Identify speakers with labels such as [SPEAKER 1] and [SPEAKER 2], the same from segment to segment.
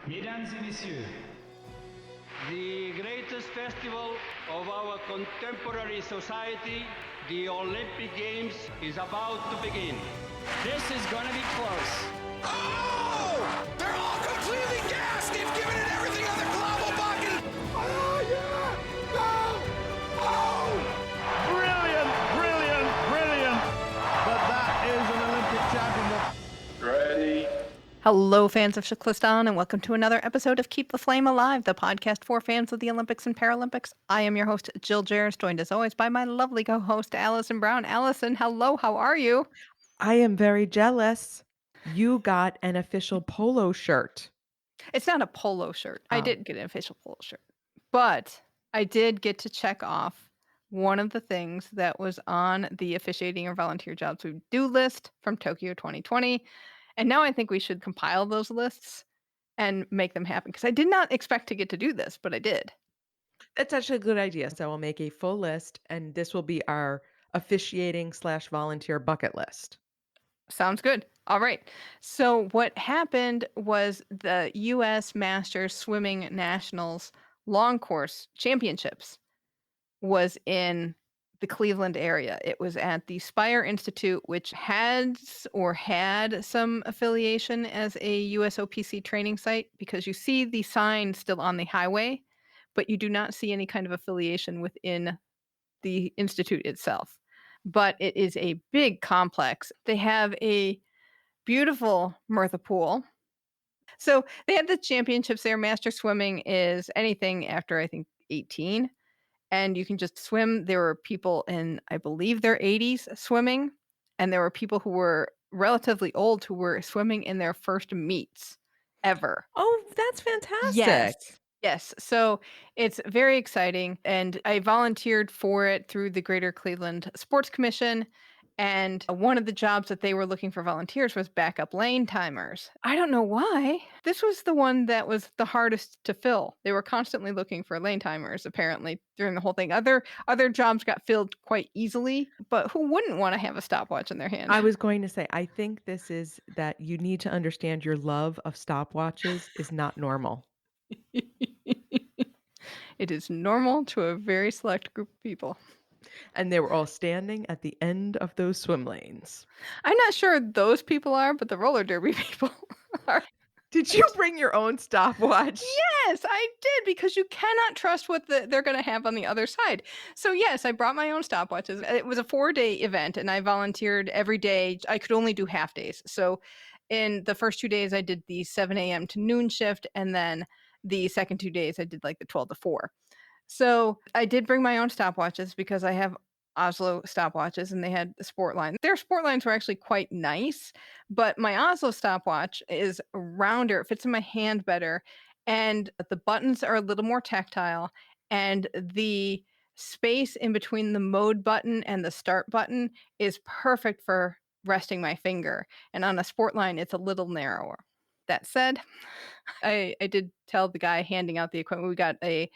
[SPEAKER 1] Mesdames et messieurs, the greatest festival of our contemporary society, the Olympic Games, is about to begin. This is going to be close.
[SPEAKER 2] Oh! They're all completely gassed! They've given it everything on the Globalbacken! Oh, yeah! Go! Oh!
[SPEAKER 3] Brilliant, brilliant, brilliant. But that is an Olympic championship.
[SPEAKER 2] Ready?
[SPEAKER 4] Hello, fans of Shiklistan, and welcome to another episode of Keep the Flame Alive, the podcast for fans of the Olympics and Paralympics. I am your host, Jill Jarris, joined as always by my lovely co-host, Allison Brown. Allison, hello, how are you?
[SPEAKER 5] I am very jealous. You got an official polo shirt.
[SPEAKER 4] It's not a polo shirt. I
[SPEAKER 5] Oh.
[SPEAKER 4] didn't get an official polo shirt, but I did get to check off one of the things that was on the officiating or volunteer jobs we do list from Tokyo 2020. And now I think we should compile those lists and make them happen because I did not expect to get to do this, but I did.
[SPEAKER 5] That's actually a good idea. So we'll make a full list, and this will be our officiating/volunteer bucket list.
[SPEAKER 4] Sounds good. All right. So what happened was the U.S. Masters Swimming Nationals Long Course Championships was in the Cleveland area. It was at the Spire Institute, which has or had some affiliation as a USOPC training site because you see the sign still on the highway, but you do not see any kind of affiliation within the institute itself. But it is a big complex. They have a beautiful Mirtha pool. So they had the championships there. Master swimming is anything after, I think, 18. And you can just swim. There were people in, I believe, their 80s swimming. And there were people who were relatively old who were swimming in their first meets ever.
[SPEAKER 5] Oh, that's fantastic.
[SPEAKER 4] Yes. Yes. So it's very exciting. And I volunteered for it through the Greater Cleveland Sports Commission. And one of the jobs that they were looking for volunteers was backup lane timers. I don't know why. This was the one that was the hardest to fill. They were constantly looking for lane timers, apparently, during the whole thing. Other jobs got filled quite easily, but who wouldn't want to have a stopwatch in their hand?
[SPEAKER 5] I was going to say, I think this is that you need to understand your love of stopwatches is not normal.
[SPEAKER 4] It is normal to a very select group of people.
[SPEAKER 5] And they were all standing at the end of those swim lanes.
[SPEAKER 4] I'm not sure those people are, but the roller derby people are.
[SPEAKER 5] Did you bring your own stopwatch?
[SPEAKER 4] Yes, I did, because you cannot trust what they're going to have on the other side. So yes, I brought my own stopwatches. It was a 4-day event, and I volunteered every day. I could only do half days. So in the first 2 days, I did the 7 a.m. to noon shift, and then the second 2 days, I did like the 12 to 4. So I did bring my own stopwatches because I have Oslo stopwatches and they had the sport line. Their sport lines were actually quite nice, but my Oslo stopwatch is rounder. It fits in my hand better. And the buttons are a little more tactile. And the space in between the mode button and the start button is perfect for resting my finger. And on a sport line, it's a little narrower. That said, I did tell the guy handing out the equipment, we got a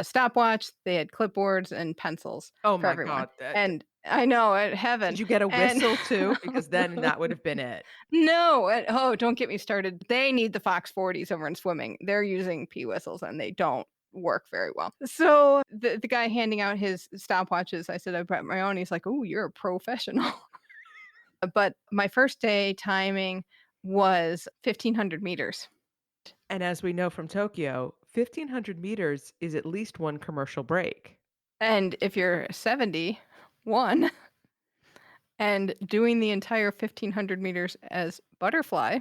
[SPEAKER 4] stopwatch. They had clipboards and pencils
[SPEAKER 5] Oh
[SPEAKER 4] for
[SPEAKER 5] my
[SPEAKER 4] everyone.
[SPEAKER 5] God.
[SPEAKER 4] And I know, heaven.
[SPEAKER 5] Did you get a
[SPEAKER 4] And-
[SPEAKER 5] whistle too? Because then that would have been it.
[SPEAKER 4] No, oh, don't get me started. They need the Fox 40s over in swimming. They're using P whistles and they don't work very well. So the guy handing out his stopwatches, I said I brought my own. He's like, "Oh, you're a professional." But my first day timing was 1,500 meters.
[SPEAKER 5] And as we know from Tokyo, 1,500 meters is at least one commercial break.
[SPEAKER 4] And if you're 71 and doing the entire 1,500 meters as butterfly,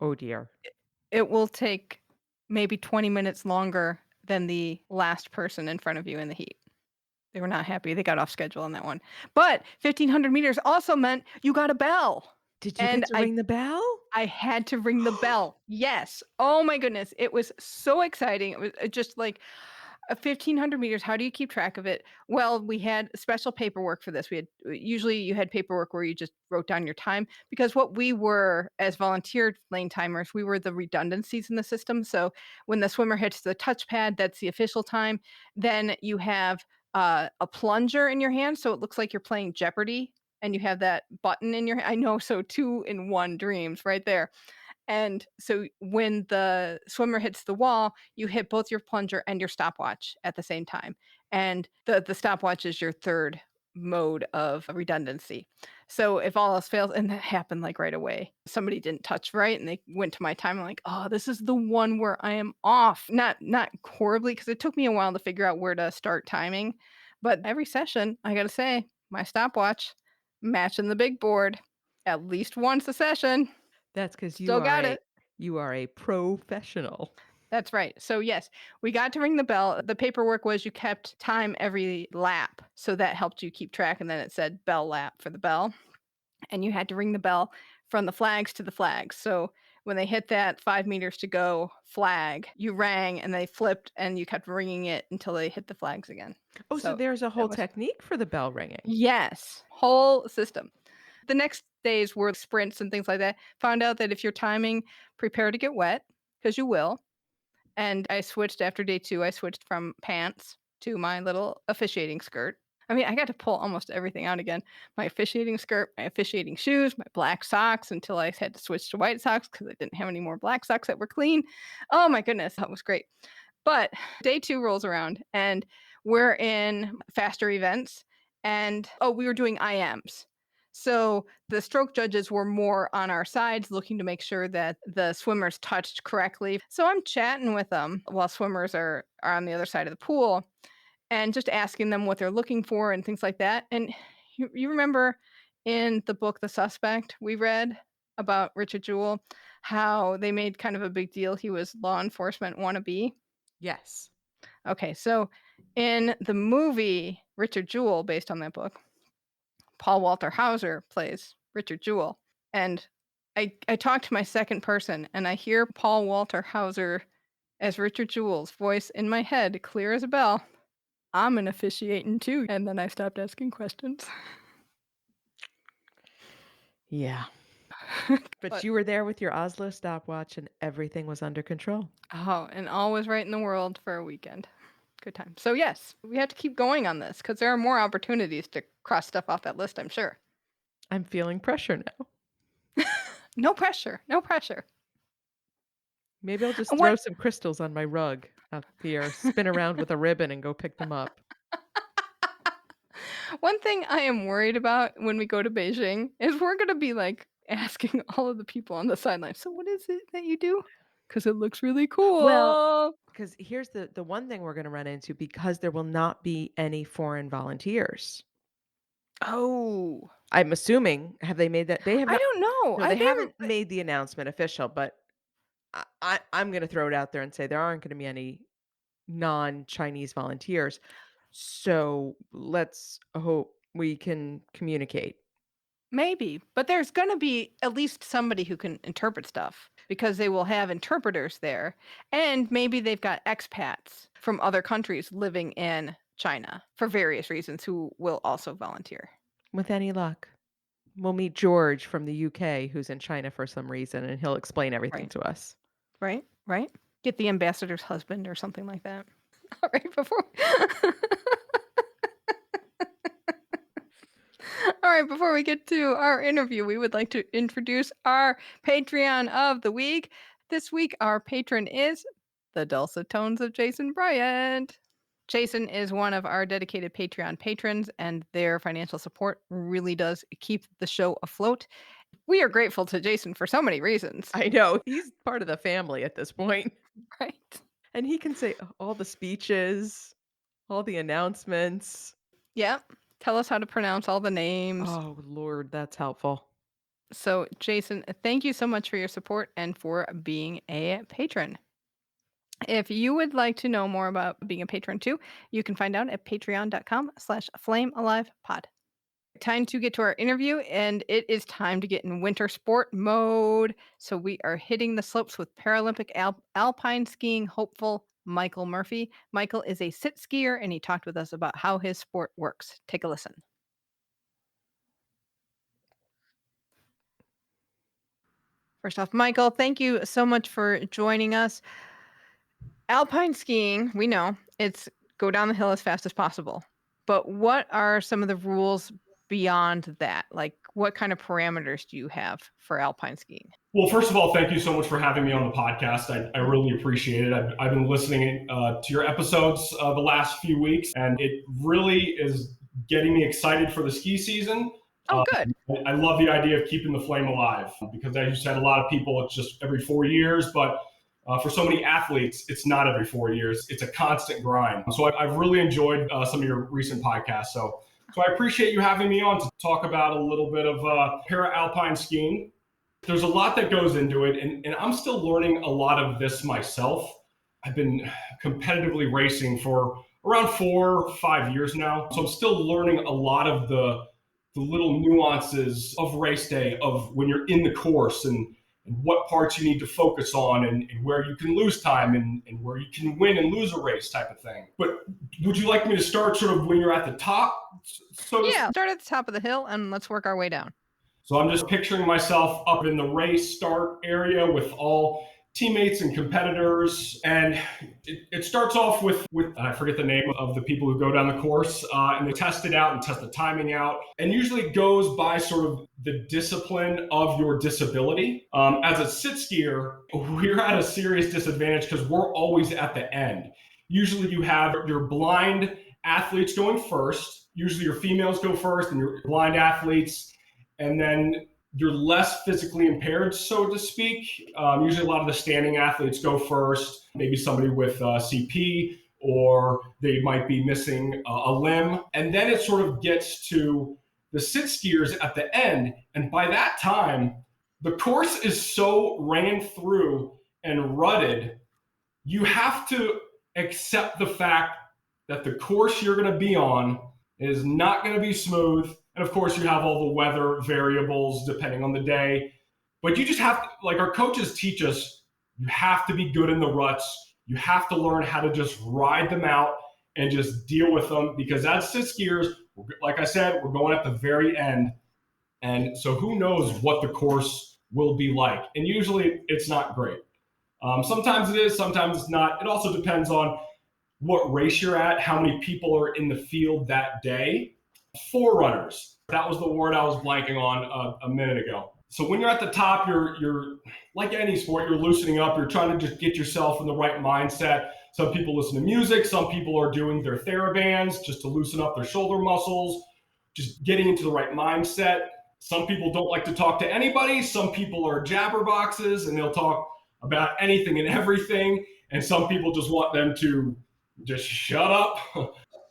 [SPEAKER 5] Oh dear.
[SPEAKER 4] it will take maybe 20 minutes longer than the last person in front of you in the heat. They were not happy. They got off schedule on that one. But 1,500 meters also meant you got a bell.
[SPEAKER 5] Did you
[SPEAKER 4] And
[SPEAKER 5] get to ring the bell?
[SPEAKER 4] I had to ring the bell. Yes. Oh my goodness. It was so exciting. It was just like 1,500 meters. How do you keep track of it? Well, we had special paperwork for this. Usually you had paperwork where you just wrote down your time, because what we were as volunteer lane timers, we were the redundancies in the system. So when the swimmer hits the touchpad, that's the official time. Then you have a plunger in your hand, so it looks like you're playing Jeopardy, and you have that button in your hand. I know, so 2-in-1 dreams right there. And so when the swimmer hits the wall, you hit both your plunger and your stopwatch at the same time. And the stopwatch is your third mode of redundancy. So if all else fails, and that happened like right away, somebody didn't touch right and they went to my time. I'm like, oh, this is the one where I am off. Not horribly, because it took me a while to figure out where to start timing. But every session, I gotta say, my stopwatch matching the big board at least once a session.
[SPEAKER 5] That's because
[SPEAKER 4] Still got it.
[SPEAKER 5] you are a professional.
[SPEAKER 4] That's right. So yes, we got to ring the bell. The paperwork was you kept time every lap. So that helped you keep track. And then it said bell lap for the bell. And you had to ring the bell from the flags to the flags. So when they hit that 5 meters to go flag, you rang and they flipped and you kept ringing it until they hit the flags again.
[SPEAKER 5] Oh, so there's a
[SPEAKER 4] that
[SPEAKER 5] whole
[SPEAKER 4] was-
[SPEAKER 5] technique for the bell ringing.
[SPEAKER 4] Yes, whole system. The next days were sprints and things like that. Found out that if you're timing, prepare to get wet, because you will. And I switched after day 2. I switched from pants to my little officiating skirt. I mean, I got to pull almost everything out again. My officiating skirt, my officiating shoes, my black socks, until I had to switch to white socks because I didn't have any more black socks that were clean. Oh my goodness, that was great. But day 2 rolls around and we're in faster events. And we were doing IMs. So the stroke judges were more on our sides, looking to make sure that the swimmers touched correctly. So I'm chatting with them while swimmers are on the other side of the pool and just asking them what they're looking for and things like that. And you remember in the book, The Suspect, we read about Richard Jewell, how they made kind of a big deal. He was law enforcement wannabe.
[SPEAKER 5] Yes.
[SPEAKER 4] Okay, so in the movie Richard Jewell, based on that book, Paul Walter Hauser plays Richard Jewell. And I talked to my second person and I hear Paul Walter Hauser as Richard Jewell's voice in my head, clear as a bell. I'm an officiating too. And then I stopped asking questions.
[SPEAKER 5] Yeah. But you were there with your Oslo stopwatch and everything was under control.
[SPEAKER 4] Oh, and all was right in the world for a weekend. Good time. So yes, we have to keep going on this because there are more opportunities to cross stuff off that list, I'm sure.
[SPEAKER 5] I'm feeling pressure now.
[SPEAKER 4] No pressure. No pressure.
[SPEAKER 5] Maybe I'll just throw some crystals on my rug up here, spin around with a ribbon and go pick them up.
[SPEAKER 4] One thing I am worried about when we go to Beijing is we're going to be like asking all of the people on the sideline, so what is it that you do? Because it looks really cool.
[SPEAKER 5] Well, because here's the one thing we're going to run into, because there will not be any foreign volunteers.
[SPEAKER 4] Oh.
[SPEAKER 5] I'm assuming, have they made that? They have.
[SPEAKER 4] I don't know.
[SPEAKER 5] No, they haven't made the announcement official, but I'm going to throw it out there and say there aren't going to be any non-Chinese volunteers. So let's hope we can communicate.
[SPEAKER 4] Maybe, but there's going to be at least somebody who can interpret stuff because they will have interpreters there. And maybe they've got expats from other countries living in China for various reasons who will also volunteer.
[SPEAKER 5] With any luck. We'll meet George from the UK who's in China for some reason, and he'll explain everything to us.
[SPEAKER 4] Right? Get the ambassador's husband or something like that. All right, before we get to our interview, we would like to introduce our Patreon of the week. This week, our patron is the dulcet tones of Jason Bryant. Jason is one of our dedicated Patreon patrons, and their financial support really does keep the show afloat. We are grateful to Jason for so many reasons.
[SPEAKER 5] I know. He's part of the family at this point.
[SPEAKER 4] Right.
[SPEAKER 5] And he can say all the speeches, all the announcements.
[SPEAKER 4] Yep. Tell us how to pronounce all the names.
[SPEAKER 5] Oh, Lord, that's helpful.
[SPEAKER 4] So, Jason, thank you so much for your support and for being a patron. If you would like to know more about being a patron too, you can find out at patreon.com/flamealivepod. Time to get to our interview, and it is time to get in winter sport mode. So we are hitting the slopes with Paralympic Alpine skiing hopeful Michael Murphy. Michael is a sit skier, and he talked with us about how his sport works. Take a listen. First off, Michael, thank you so much for joining us. Alpine skiing, we know, it's go down the hill as fast as possible. But what are some of the rules beyond that? Like, what kind of parameters do you have for alpine skiing?
[SPEAKER 6] Well, first of all, thank you so much for having me on the podcast. I really appreciate it. I've been listening to your episodes the last few weeks, and it really is getting me excited for the ski season.
[SPEAKER 4] Oh, good.
[SPEAKER 6] I love the idea of keeping the flame alive because, as you said, a lot of people, it's just every 4 years, but for so many athletes, it's not every 4 years. It's a constant grind. So I've really enjoyed some of your recent podcasts. So I appreciate you having me on to talk about a little bit of para-alpine skiing. There's a lot that goes into it, and I'm still learning a lot of this myself. I've been competitively racing for around 4 or 5 years now, so I'm still learning a lot of the little nuances of race day, of when you're in the course, and what parts you need to focus on, and where you can lose time, and where you can win and lose a race type of thing. But would you like me to start sort of when you're at the top?
[SPEAKER 4] Yeah, start at the top of the hill and let's work our way down.
[SPEAKER 6] So I'm just picturing myself up in the race start area with all teammates and competitors. And it starts off with I forget the name of the people who go down the course, and they test it out and test the timing out. And usually it goes by sort of the discipline of your disability. As a sit skier, we're at a serious disadvantage because we're always at the end. Usually you have your blind athletes going first. Usually your females go first and your blind athletes. And then you're less physically impaired, so to speak. Usually a lot of the standing athletes go first, maybe somebody with CP, or they might be missing a limb. And then it sort of gets to the sit skiers at the end. And by that time, the course is so ran through and rutted, you have to accept the fact that the course you're going to be on is not going to be smooth. And of course, you have all the weather variables depending on the day. But you just have to, like our coaches teach us, you have to be good in the ruts. You have to learn how to just ride them out and just deal with them. Because as sit skiers, like I said, we're going at the very end. And so who knows what the course will be like. And usually it's not great. Sometimes it is, sometimes it's not. It also depends on what race you're at, how many people are in the field that day. Forerunners, that was the word I was blanking on a minute ago. So when you're at the top, you're like any sport, you're loosening up, you're trying to just get yourself in the right mindset. Some people listen to music, some people are doing their TheraBands just to loosen up their shoulder muscles, just getting into the right mindset. Some people don't like to talk to anybody, some people are jabberboxes and they'll talk about anything and everything, and some people just want them to just shut up.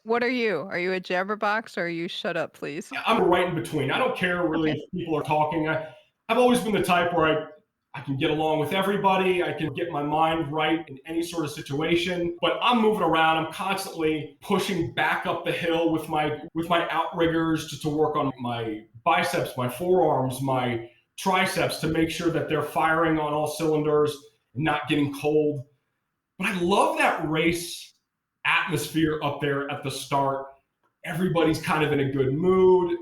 [SPEAKER 4] What are you? Are you a jabberbox or are you shut up, please?
[SPEAKER 6] I'm right in between. I don't care really if people are talking. I've always been the type where I can get along with everybody. I can get my mind right in any sort of situation. But I'm moving around. I'm constantly pushing back up the hill with my outriggers just to work on my biceps, my forearms, my triceps to make sure that they're firing on all cylinders and not getting cold. But I love that race atmosphere up there at the start. Everybody's kind of in a good mood.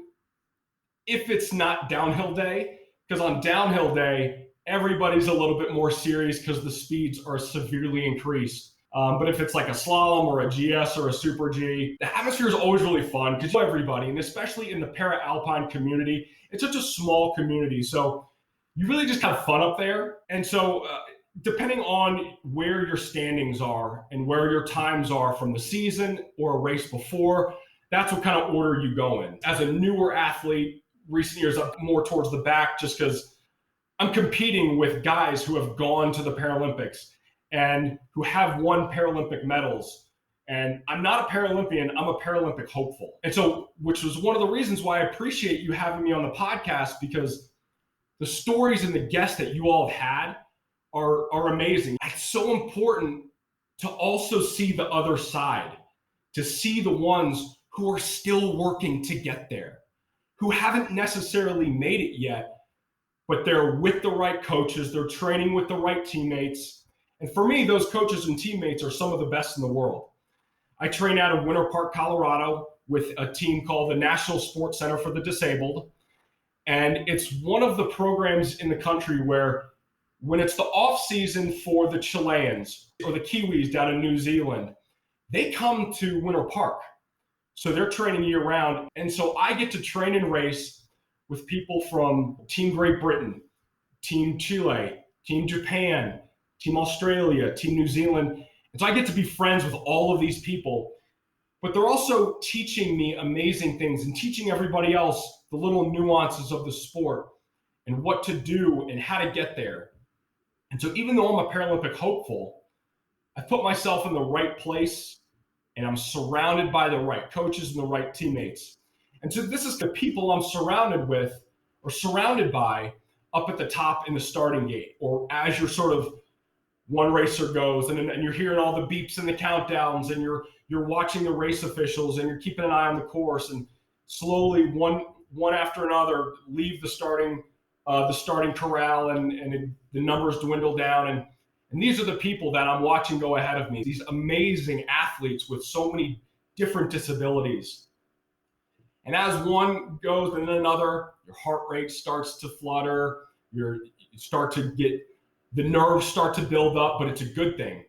[SPEAKER 6] If it's not downhill day, because on downhill day, everybody's a little bit more serious because the speeds are severely increased. But if it's like a slalom or a GS or a super G, the atmosphere is always really fun because everybody, and especially in the para-alpine community, it's such a small community. So you really just have fun up there. And so depending on where your standings are and where your times are from the season or a race before, that's what kind of order you go in. As a newer athlete, recent years up more towards the back just because I'm competing with guys who have gone to the Paralympics and who have won Paralympic medals. And I'm not a Paralympian, I'm a Paralympic hopeful. And so, which was one of the reasons why I appreciate you having me on the podcast, because the stories and the guests that you all have had are amazing. It's so important to also see the other side, to see the ones who are still working to get there, who haven't necessarily made it yet, but they're with the right coaches, they're training with the right teammates. And for me, those coaches and teammates are some of the best in the world. I train out of Winter Park, Colorado with a team called the National Sports Center for the Disabled. And it's one of the programs in the country where when it's the off season for the Chileans or the Kiwis down in New Zealand, they come to Winter Park. So they're training year round. And so I get to train and race with people from Team Great Britain, Team Chile, Team Japan, Team Australia, Team New Zealand. And so I get to be friends with all of these people, but they're also teaching me amazing things and teaching everybody else the little nuances of the sport and what to do and how to get there. And so even though I'm a Paralympic hopeful, I put myself in the right place and I'm surrounded by the right coaches and the right teammates. And so this is the people I'm surrounded with or surrounded by up at the top in the starting gate, or as you're sort of one racer goes and you're hearing all the beeps and the countdowns and you're watching the race officials and you're keeping an eye on the course, and slowly one after another leave the starting corral and the numbers dwindle down. And these are the people that I'm watching go ahead of me, these amazing athletes with so many different disabilities. And as one goes and then another, your heart rate starts to flutter, you start to get, the nerves start to build up, but it's a good thing.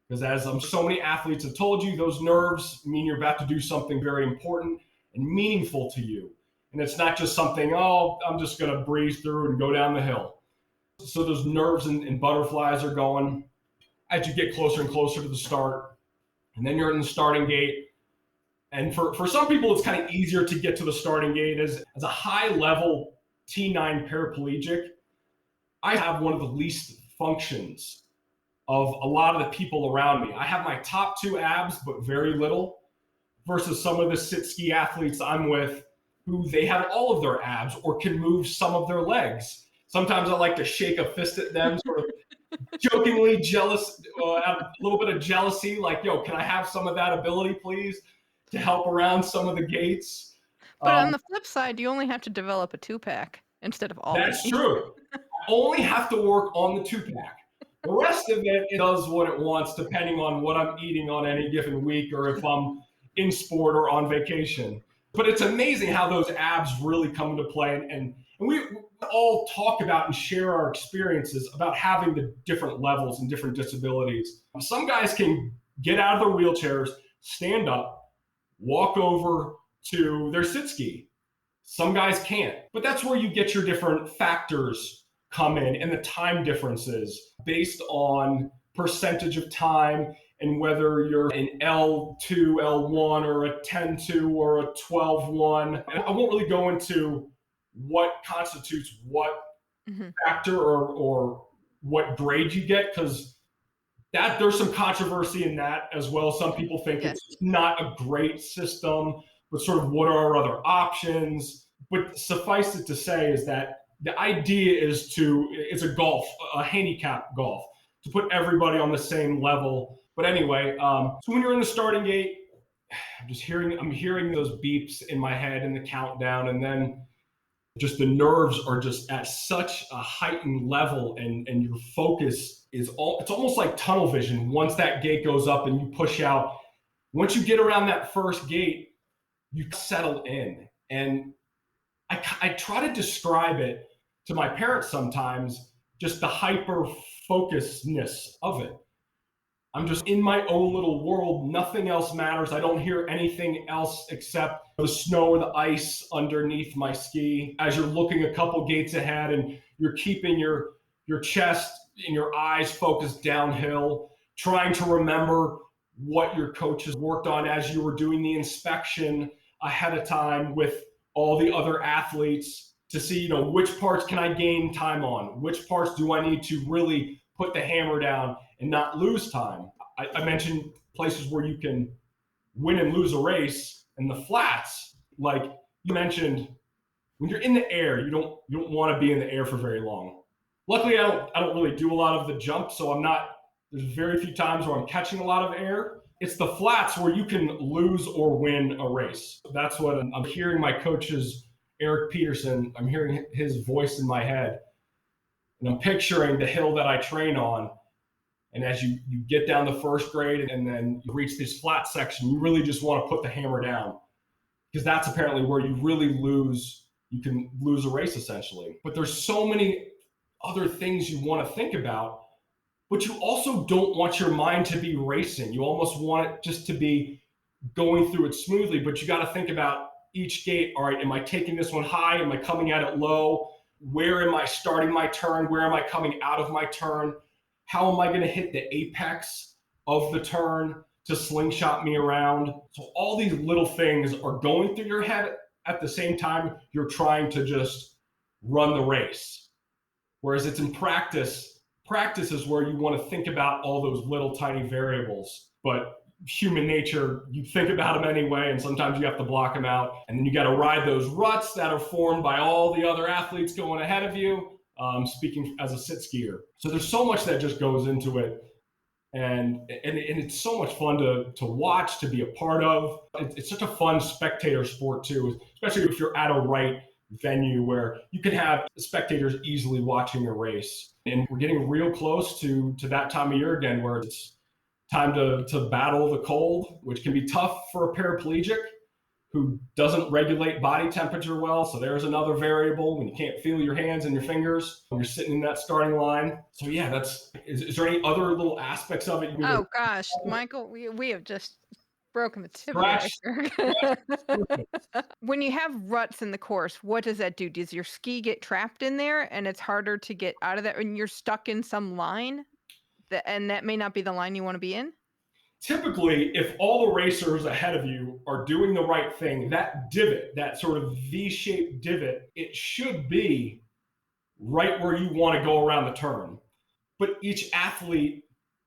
[SPEAKER 6] Because as so many athletes have told you, those nerves mean you're about to do something very important and meaningful to you. And it's not just something, oh, I'm just going to breeze through and go down the hill. So those nerves and butterflies are going as you get closer and closer to the start. And then you're in the starting gate. And for some people, it's kind of easier to get to the starting gate. As a high-level T9 paraplegic, I have one of the least functions of a lot of the people around me. I have my top two abs, but very little, versus some of the sit ski athletes I'm with who they have all of their abs or can move some of their legs. Sometimes I like to shake a fist at them, sort of jokingly jealous, a little bit of jealousy, like, yo, can I have some of that ability, please, to help around some of the gates?
[SPEAKER 4] But on the flip side, you only have to develop a 2-pack instead of all.
[SPEAKER 6] That's true. I only have to work on the 2-pack. The rest of it does what it wants, depending on what I'm eating on any given week or if I'm in sport or on vacation. But it's amazing how those abs really come into play. And we all talk about and share our experiences about having the different levels and different disabilities. Some guys can get out of their wheelchairs, stand up, walk over to their sit ski. Some guys can't. But that's where you get your different factors come in, and the time differences based on percentage of time and whether you're an L2, L1, or a 10-2 or a 12-1. And I won't really go into what constitutes what factor or what grade you get, because that there's some controversy in that as well. Some people think it's not a great system, but sort of what are our other options? But suffice it to say is that the idea is it's a handicap golf, to put everybody on the same level. But anyway, so when you're in the starting gate, I'm hearing those beeps in my head and the countdown, and then just the nerves are just at such a heightened level, and your focus it's almost like tunnel vision. Once that gate goes up and you push out, once you get around that first gate, you settle in. And I try to describe it to my parents sometimes, just the hyper focusedness of it. I'm just in my own little world. Nothing else matters. I don't hear anything else except the snow or the ice underneath my ski. As you're looking a couple gates ahead and you're keeping your chest and your eyes focused downhill, trying to remember what your coaches worked on as you were doing the inspection ahead of time with all the other athletes to see, which parts can I gain time on? Which parts do I need to really put the hammer down and not lose time? I mentioned places where you can win and lose a race, and the flats, like you mentioned, when you're in the air, you don't want to be in the air for very long. Luckily, I don't really do a lot of the jump, so there's very few times where I'm catching a lot of air. It's the flats where you can lose or win a race. That's what I'm hearing my coach's Eric Peterson, I'm hearing his voice in my head, and I'm picturing the hill that I train on. And as you get down the first grade and then you reach this flat section, you really just want to put the hammer down, because that's apparently where you really you can lose a race essentially. But there's so many other things you want to think about, but you also don't want your mind to be racing. You almost want it just to be going through it smoothly, but you got to think about each gate. All right, am I taking this one high? Am I coming at it low? where am I starting my turn? Where am I coming out of my turn? How am I going to hit the apex of the turn to slingshot me around? So all these little things are going through your head at the same time you're trying to just run the race. Whereas it's in practice. Practice is where you want to think about all those little tiny variables. But human nature, you think about them anyway, and sometimes you have to block them out. And then you got to ride those ruts that are formed by all the other athletes going ahead of you, speaking as a sit skier. So there's so much that just goes into it. And it's so much fun to watch, to be a part of. It's such a fun spectator sport too, especially if you're at a right venue where you can have spectators easily watching a race. And we're getting real close to that time of year again where it's time to battle the cold, which can be tough for a paraplegic who doesn't regulate body temperature well. So there's another variable when you can't feel your hands and your fingers when you're sitting in that starting line. So yeah, is there any other little aspects of it?
[SPEAKER 4] Oh gosh, Michael, we have just broken the tip of the iceberg. When you have ruts in the course, what does that do? Does your ski get trapped in there and it's harder to get out of that and you're stuck in some line? And that may not be the line you want to be in?
[SPEAKER 6] Typically, if all the racers ahead of you are doing the right thing, that divot, that sort of V-shaped divot, it should be right where you want to go around the turn. But each athlete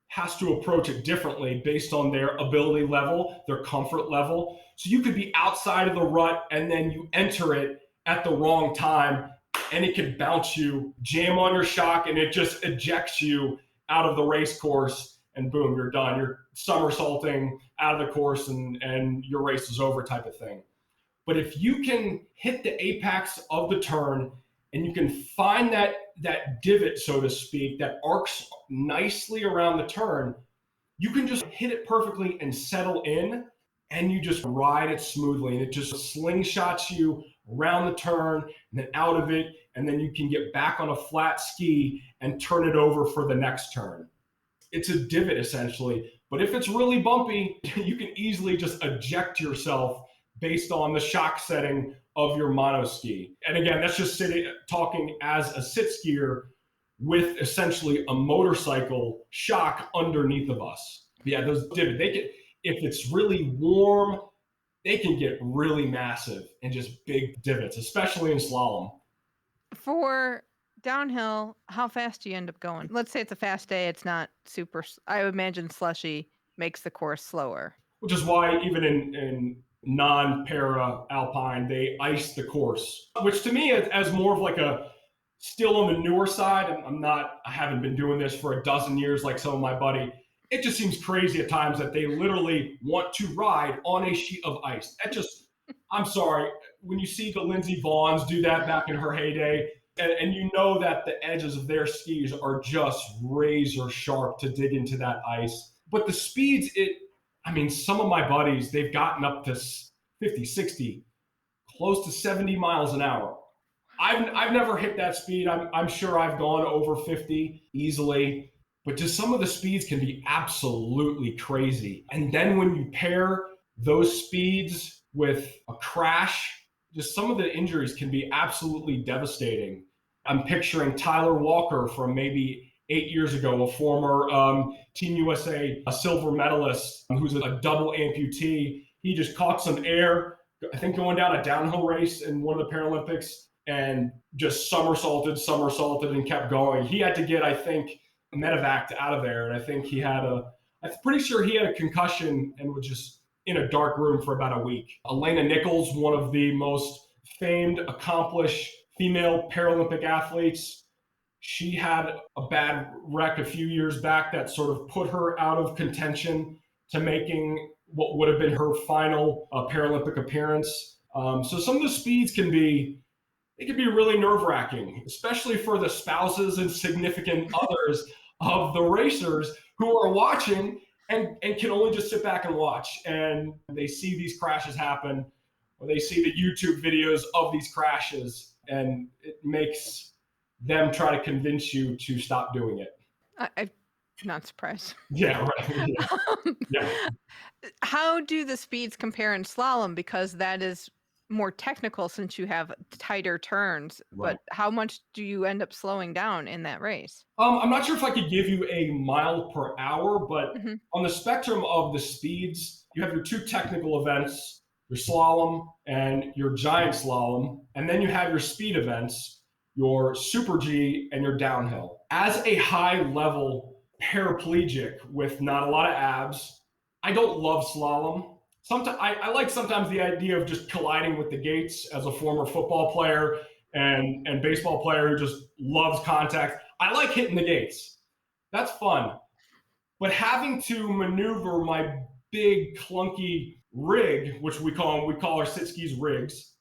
[SPEAKER 6] has to approach it differently based on their ability level, their comfort level. So you could be outside of the rut and then you enter it at the wrong time and it can bounce you, jam on your shock, and it just ejects you out of the race course, and boom, you're done. You're somersaulting out of the course and your race is over type of thing. But if you can hit the apex of the turn and you can find that divot, so to speak, that arcs nicely around the turn, you can just hit it perfectly and settle in, and you just ride it smoothly, and it just slingshots you around the turn and then out of it, and then you can get back on a flat ski and turn it over for the next turn. It's a divot essentially, but if it's really bumpy, you can easily just eject yourself based on the shock setting of your monoski. And again, that's just talking as a sit skier with essentially a motorcycle shock underneath of us. Yeah, those divots, if it's really warm, they can get really massive and just big divots, especially in slalom.
[SPEAKER 4] For downhill, how fast do you end up going? Let's say it's a fast day. It's not super, I would imagine slushy makes the course slower.
[SPEAKER 6] Which is why even in non-para Alpine, they ice the course, which to me as more of like a still on the newer side. I haven't been doing this for a dozen years like some of my buddy. It just seems crazy at times that they literally want to ride on a sheet of ice. I'm sorry, when you see the Lindsey Vonns do that back in her heyday, and you know that the edges of their skis are just razor sharp to dig into that ice. But the speeds, some of my buddies, they've gotten up to 50, 60, close to 70 miles an hour. I've never hit that speed. I'm sure I've gone over 50 easily, but just some of the speeds can be absolutely crazy. And then when you pair those speeds with a crash, just some of the injuries can be absolutely devastating. I'm picturing Tyler Walker from maybe 8 years ago, a former Team USA, a silver medalist who's a double amputee. He just caught some air, I think going down a downhill race in one of the Paralympics, and just somersaulted and kept going. He had to get, I think, medevaced out of there. And I think I'm pretty sure he had a concussion and was just in a dark room for about a week. Elena Nichols, one of the most famed, accomplished female Paralympic athletes, she had a bad wreck a few years back that sort of put her out of contention to making what would have been her final Paralympic appearance. So some of the speeds can be really nerve-wracking, especially for the spouses and significant others of the racers who are watching and can only just sit back and watch. And they see these crashes happen, or they see the YouTube videos of these crashes, and it makes them try to convince you to stop doing it.
[SPEAKER 4] I'm not surprised.
[SPEAKER 6] Yeah, right. Yeah.
[SPEAKER 4] How do the speeds compare in slalom? Because that is more technical since you have tighter turns,
[SPEAKER 6] Right.
[SPEAKER 4] but how much do you end up slowing down in that race?
[SPEAKER 6] I'm not sure if I could give you a mile per hour, but
[SPEAKER 4] Mhm.
[SPEAKER 6] on the spectrum of the speeds, you have your two technical events, your slalom and your giant slalom, and then you have your speed events, your super G and your downhill. As a high level paraplegic with not a lot of abs, I don't love slalom. Sometimes I like sometimes the idea of just colliding with the gates as a former football player and baseball player who just loves contact. I like hitting the gates. That's fun. But having to maneuver my big clunky rig, which we call our sit skis rigs,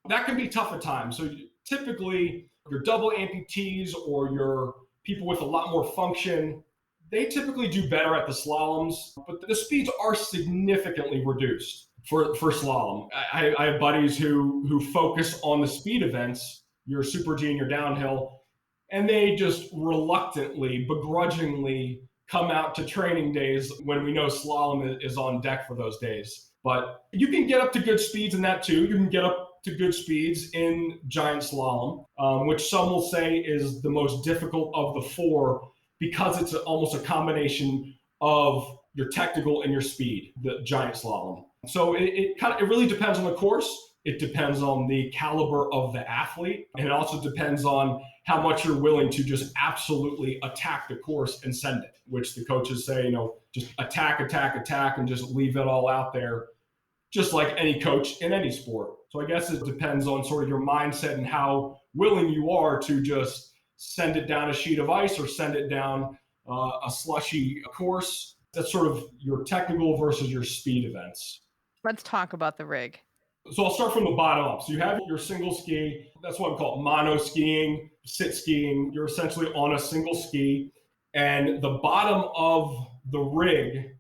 [SPEAKER 6] that can be tough at times. So typically your double amputees or your people with a lot more function, they typically do better at the slaloms, but the speeds are significantly reduced for slalom. I have buddies who focus on the speed events, your super G and your downhill, and they just reluctantly, begrudgingly come out to training days when we know slalom is on deck for those days. But you can get up to good speeds in that too. You can get up to good speeds in giant slalom, which some will say is the most difficult of the four because it's almost a combination of your technical and your speed, the giant slalom. So it really depends on the course. It depends on the caliber of the athlete. And it also depends on how much you're willing to just absolutely attack the course and send it, which the coaches say, just attack, and just leave it all out there, just like any coach in any sport. So I guess it depends on sort of your mindset and how willing you are to just send it down a sheet of ice or send it down a slushy course. That's sort of your technical versus your speed events.
[SPEAKER 4] Let's talk about the rig.
[SPEAKER 6] So I'll start from the bottom up. So you have your single ski. That's what we call mono skiing, sit skiing. You're essentially on a single ski. And the bottom of the rig,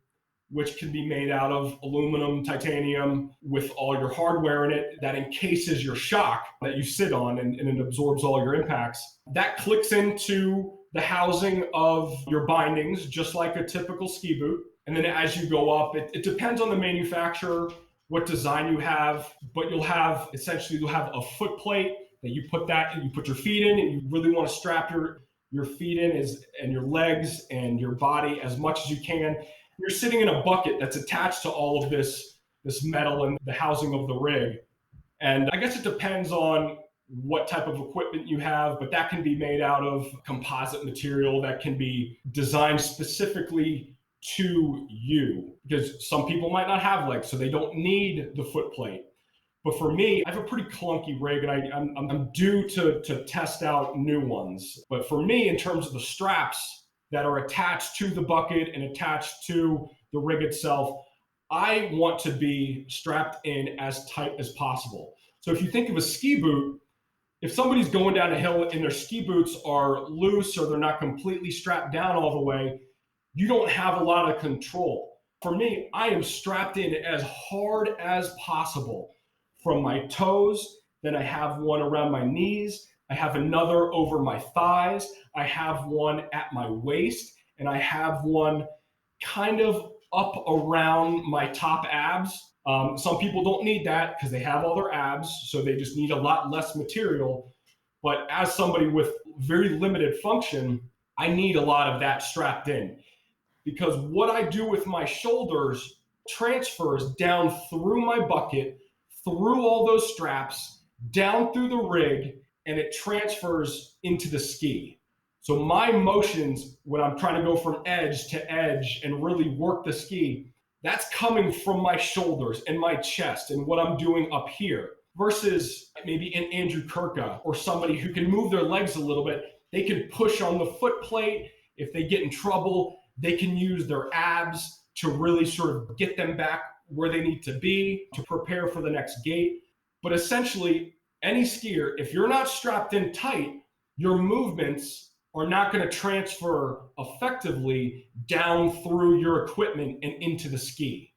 [SPEAKER 6] which can be made out of aluminum, titanium, with all your hardware in it that encases your shock that you sit on and it absorbs all your impacts. That clicks into the housing of your bindings, just like a typical ski boot. And then as you go up, it depends on the manufacturer, what design you have, but you'll have a foot plate that you put your feet in, and you really want to strap your feet in and your legs and your body as much as you can. You're sitting in a bucket that's attached to all of this metal and the housing of the rig. And I guess it depends on what type of equipment you have, but that can be made out of composite material that can be designed specifically to you, because some people might not have legs, so they don't need the foot plate. But for me, I have a pretty clunky rig, and I'm due to test out new ones. But for me, in terms of the straps that are attached to the bucket and attached to the rig itself, I want to be strapped in as tight as possible. So if you think of a ski boot, if somebody's going down a hill and their ski boots are loose or they're not completely strapped down all the way, you don't have a lot of control. For me, I am strapped in as hard as possible from my toes. Then I have one around my knees. I have another over my thighs. I have one at my waist, and I have one kind of up around my top abs. Some people don't need that because they have all their abs, so they just need a lot less material. But as somebody with very limited function, I need a lot of that strapped in, because what I do with my shoulders transfers down through my bucket, through all those straps, down through the rig, and it transfers into the ski. So my motions, when I'm trying to go from edge to edge and really work the ski, that's coming from my shoulders and my chest and what I'm doing up here, versus maybe an Andrew Kirka or somebody who can move their legs a little bit. They can push on the foot plate. If they get in trouble, they can use their abs to really sort of get them back where they need to be to prepare for the next gate. But essentially, any skier, if you're not strapped in tight, your movements are not going to transfer effectively down through your equipment and into the ski.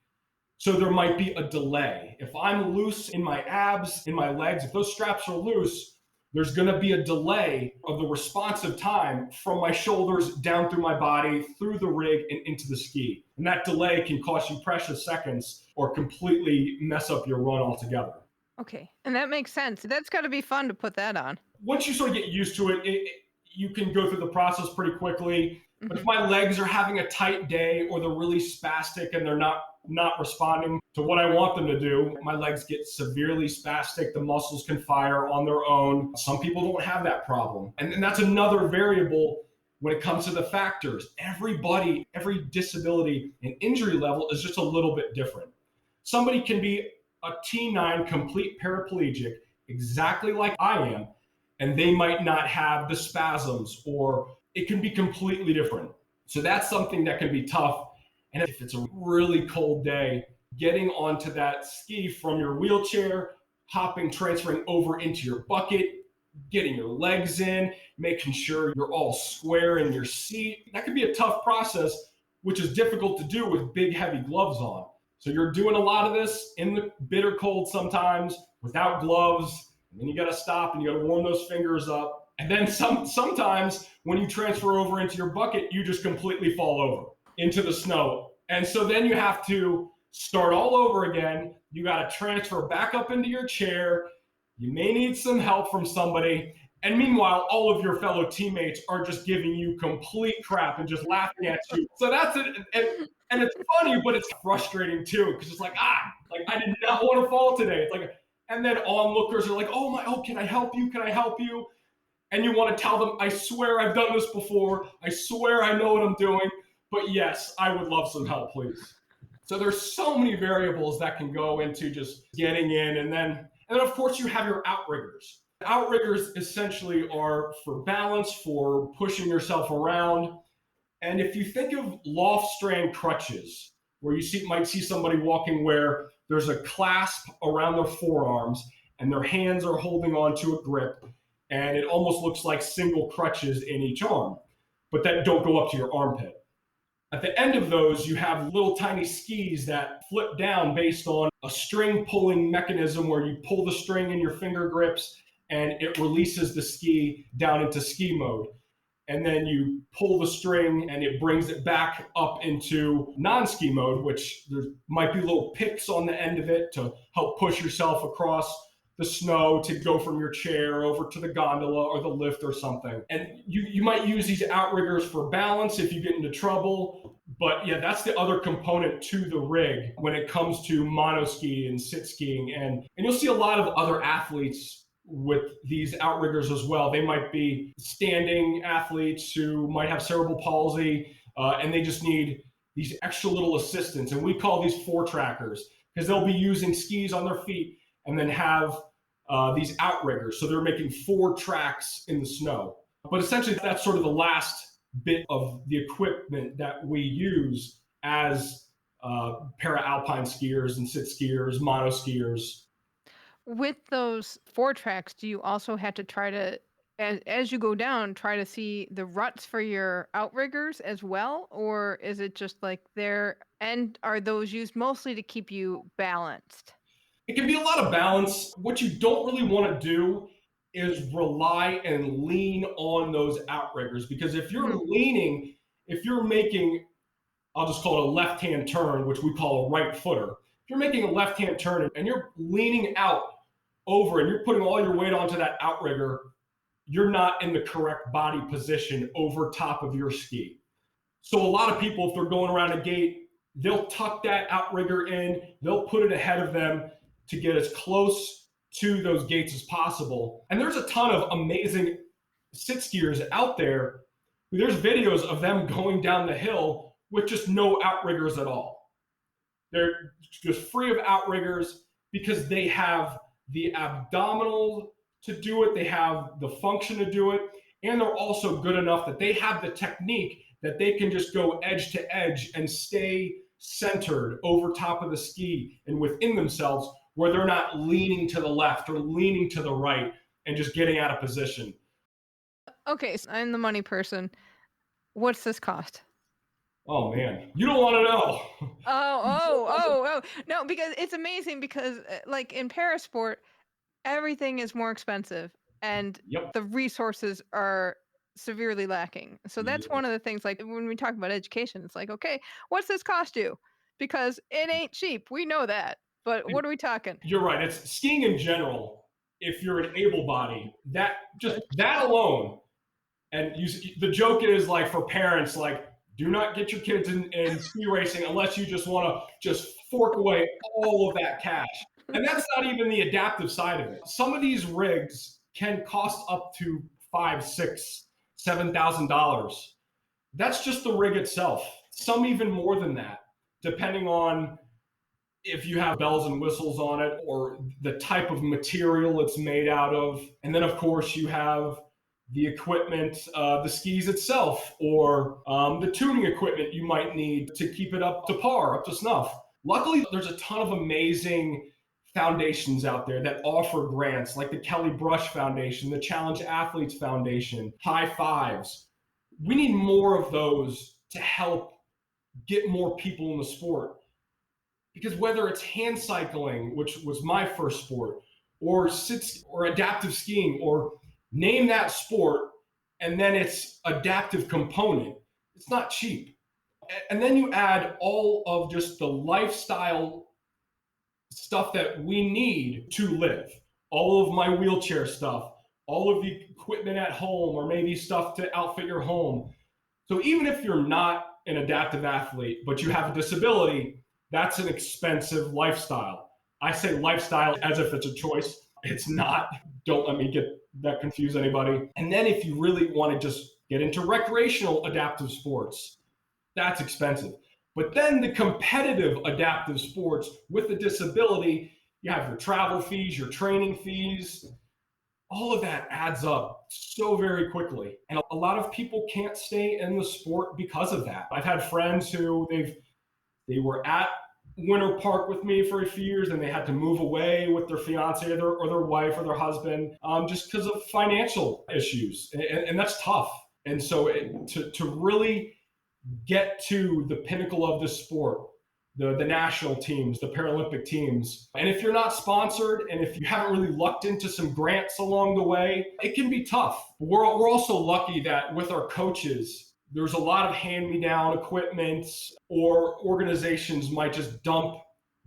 [SPEAKER 6] So there might be a delay. If I'm loose in my abs, in my legs, if those straps are loose, there's going to be a delay of the responsive time from my shoulders down through my body, through the rig, and into the ski. And that delay can cost you precious seconds or completely mess up your run altogether.
[SPEAKER 4] Okay. And that makes sense. That's got to be fun to put that on.
[SPEAKER 6] Once you sort of get used to it, you can go through the process pretty quickly. But if
[SPEAKER 4] Mhm.
[SPEAKER 6] my legs are having a tight day or they're really spastic and they're not responding to what I want them to do, my legs get severely spastic. The muscles can fire on their own. Some people don't have that problem. And that's another variable when it comes to the factors. Everybody, every disability and injury level is just a little bit different. Somebody can be a T9 complete paraplegic, exactly like I am, and they might not have the spasms, or it can be completely different. So that's something that can be tough. And if it's a really cold day, getting onto that ski from your wheelchair, hopping, transferring over into your bucket, getting your legs in, making sure you're all square in your seat, that can be a tough process, which is difficult to do with big, heavy gloves on. So you're doing a lot of this in the bitter cold sometimes without gloves, and then you got to stop and you got to warm those fingers up. And then sometimes when you transfer over into your bucket, you just completely fall over into the snow. And so then you have to start all over again. You got to transfer back up into your chair. You may need some help from somebody. And meanwhile, all of your fellow teammates are just giving you complete crap and just laughing at you. So that's it. And it's funny, but it's frustrating too, because it's like I did not want to fall today. It's like, and then onlookers are like, oh, can I help you? Can I help you? And you want to tell them, I swear I've done this before. I swear I know what I'm doing. But yes, I would love some help, please. So there's so many variables that can go into just getting in. And then of course you have your outriggers. Outriggers essentially are for balance, for pushing yourself around. And if you think of loft strand crutches, where you might see somebody walking where there's a clasp around their forearms and their hands are holding onto a grip, and it almost looks like single crutches in each arm, but that don't go up to your armpit. At the end of those, you have little tiny skis that flip down based on a string pulling mechanism where you pull the string in your finger grips and it releases the ski down into ski mode. And then you pull the string and it brings it back up into non-ski mode, which there might be little picks on the end of it to help push yourself across the snow to go from your chair over to the gondola or the lift or something. And you might use these outriggers for balance if you get into trouble. But yeah, that's the other component to the rig when it comes to monoski and sit skiing. And you'll see a lot of other athletes with these outriggers as well. They might be standing athletes who might have cerebral palsy, and they just need these extra little assistance. And we call these four trackers because they'll be using skis on their feet and then have these outriggers. So they're making 4 tracks in the snow. But essentially, that's sort of the last bit of the equipment that we use as para-alpine skiers and sit skiers, mono skiers.
[SPEAKER 4] With those 4 tracks, do you also have to try to, as you go down, try to see the ruts for your outriggers as well? Or is it just like there, and are those used mostly to keep you balanced?
[SPEAKER 6] It can be a lot of balance. What you don't really want to do is rely and lean on those outriggers, because if you're leaning, if you're making, I'll just call it a left-hand turn, which we call a right footer. If you're making a left-hand turn and you're leaning out over and you're putting all your weight onto that outrigger, you're not in the correct body position over top of your ski. So a lot of people, if they're going around a gate, they'll tuck that outrigger in, they'll put it ahead of them to get as close to those gates as possible. And there's a ton of amazing sit skiers out there. There's videos of them going down the hill with just no outriggers at all. They're just free of outriggers because they have the abdominal to do it, they have the function to do it, and they're also good enough that they have the technique that they can just go edge to edge and stay centered over top of the ski and within themselves, where they're not leaning to the left or leaning to the right and just getting out of position.
[SPEAKER 4] Okay, so I'm the money person. What's this cost?
[SPEAKER 6] Oh man, you don't want to know.
[SPEAKER 4] Oh. No, because it's amazing because like in parasport, everything is more expensive and
[SPEAKER 6] Yep.
[SPEAKER 4] the resources are severely lacking. So that's
[SPEAKER 6] Yep.
[SPEAKER 4] one of the things, like when we talk about education, it's like, okay, what's this cost you? Because it ain't cheap. We know that. But what are we talking?
[SPEAKER 6] You're right. It's skiing in general. If you're an able body, that alone, and the joke is like for parents, like, do not get your kids in ski racing unless you just want to just fork away all of that cash. And that's not even the adaptive side of it. Some of these rigs can cost up to $5,000, $6,000, $7,000. That's just the rig itself. Some even more than that, depending on if you have bells and whistles on it or the type of material it's made out of. And then, of course, you have the equipment, the skis itself, or the tuning equipment you might need to keep it up to par, up to snuff. Luckily, there's a ton of amazing foundations out there that offer grants, like the Kelly Brush Foundation, the Challenge Athletes Foundation, High Fives. We need more of those to help get more people in the sport. Because whether it's hand cycling, which was my first sport, or adaptive skiing, or name that sport, and then its adaptive component, it's not cheap. And then you add all of just the lifestyle stuff that we need to live. All of my wheelchair stuff, all of the equipment at home, or maybe stuff to outfit your home. So even if you're not an adaptive athlete, but you have a disability, that's an expensive lifestyle. I say lifestyle as if it's a choice. It's not. Don't let me get that confuse anybody. And then if you really want to just get into recreational adaptive sports, that's expensive. But then the competitive adaptive sports with the disability, you have your travel fees, your training fees, all of that adds up so very quickly. And a lot of people can't stay in the sport because of that. I've had friends who they were at Winter Park with me for a few years, and they had to move away with their fiance or their wife or their husband just because of financial issues. And that's tough. And so to really get to the pinnacle of this sport, the national teams, the Paralympic teams, and if you're not sponsored and if you haven't really lucked into some grants along the way, it can be tough. We're also lucky that with our coaches, there's a lot of hand-me-down equipment, or organizations might just dump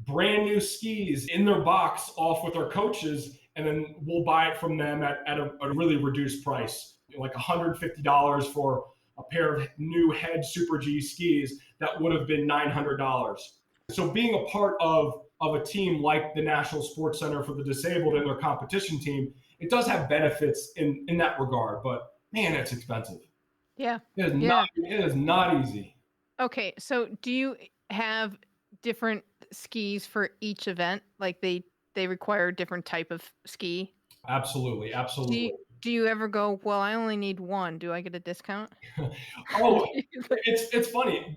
[SPEAKER 6] brand new skis in their box off with our coaches, and then we'll buy it from them at a really reduced price, like $150 for a pair of new Head Super G skis that would have been $900. So being a part of a team like the National Sports Center for the Disabled and their competition team, it does have benefits in that regard, but man, it's expensive.
[SPEAKER 4] Yeah.
[SPEAKER 6] It is not easy.
[SPEAKER 4] Okay, so do you have different skis for each event? Like they require a different type of ski?
[SPEAKER 6] Absolutely.
[SPEAKER 4] Do you ever go, well, I only need one. Do I get a discount?
[SPEAKER 6] Oh, it's funny.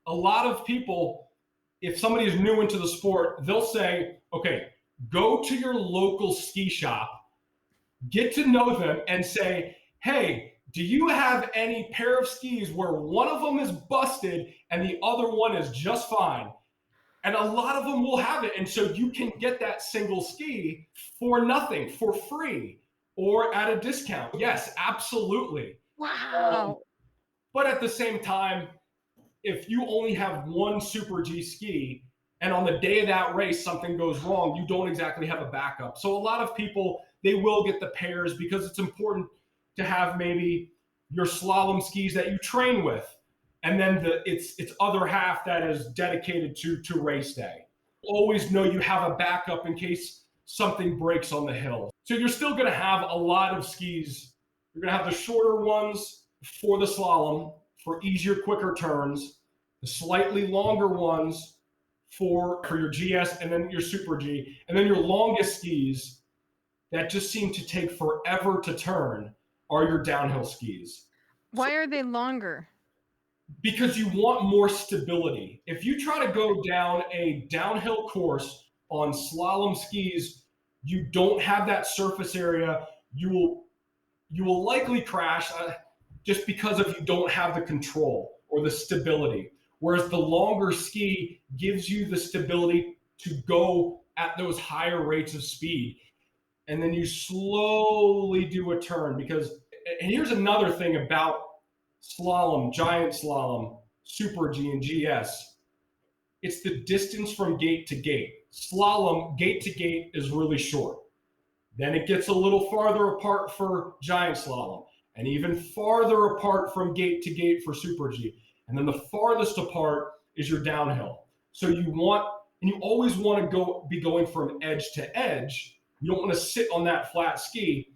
[SPEAKER 6] A lot of people, if somebody is new into the sport, they'll say, okay, go to your local ski shop, get to know them, and say, hey, do you have any pair of skis where one of them is busted and the other one is just fine? And a lot of them will have it. And so you can get that single ski for nothing, for free, or at a discount. Yes, absolutely.
[SPEAKER 4] Wow.
[SPEAKER 6] But at the same time, if you only have one Super G ski and on the day of that race something goes wrong, you don't exactly have a backup. So a lot of people, they will get the pairs because it's important to have maybe your slalom skis that you train with, and then its other half that is dedicated to race day. Always know you have a backup in case something breaks on the hill. So you're still going to have a lot of skis. You're going to have the shorter ones for the slalom, for easier, quicker turns, the slightly longer ones for your GS, and then your Super G, and then your longest skis that just seem to take forever to turn are your downhill skis.
[SPEAKER 4] Why are they longer?
[SPEAKER 6] Because you want more stability. If you try to go down a downhill course on slalom skis, you don't have that surface area. You will likely crash just because you don't have the control or the stability. Whereas the longer ski gives you the stability to go at those higher rates of speed. And then you slowly do a turn, because, and here's another thing about slalom, giant slalom, Super G and GS. It's the distance from gate to gate. slalom gate to gate is really short. Then it gets a little farther apart for giant slalom, and even farther apart from gate to gate for Super G. And then the farthest apart is your downhill. So you always want to be going from edge to edge. You don't want to sit on that flat ski.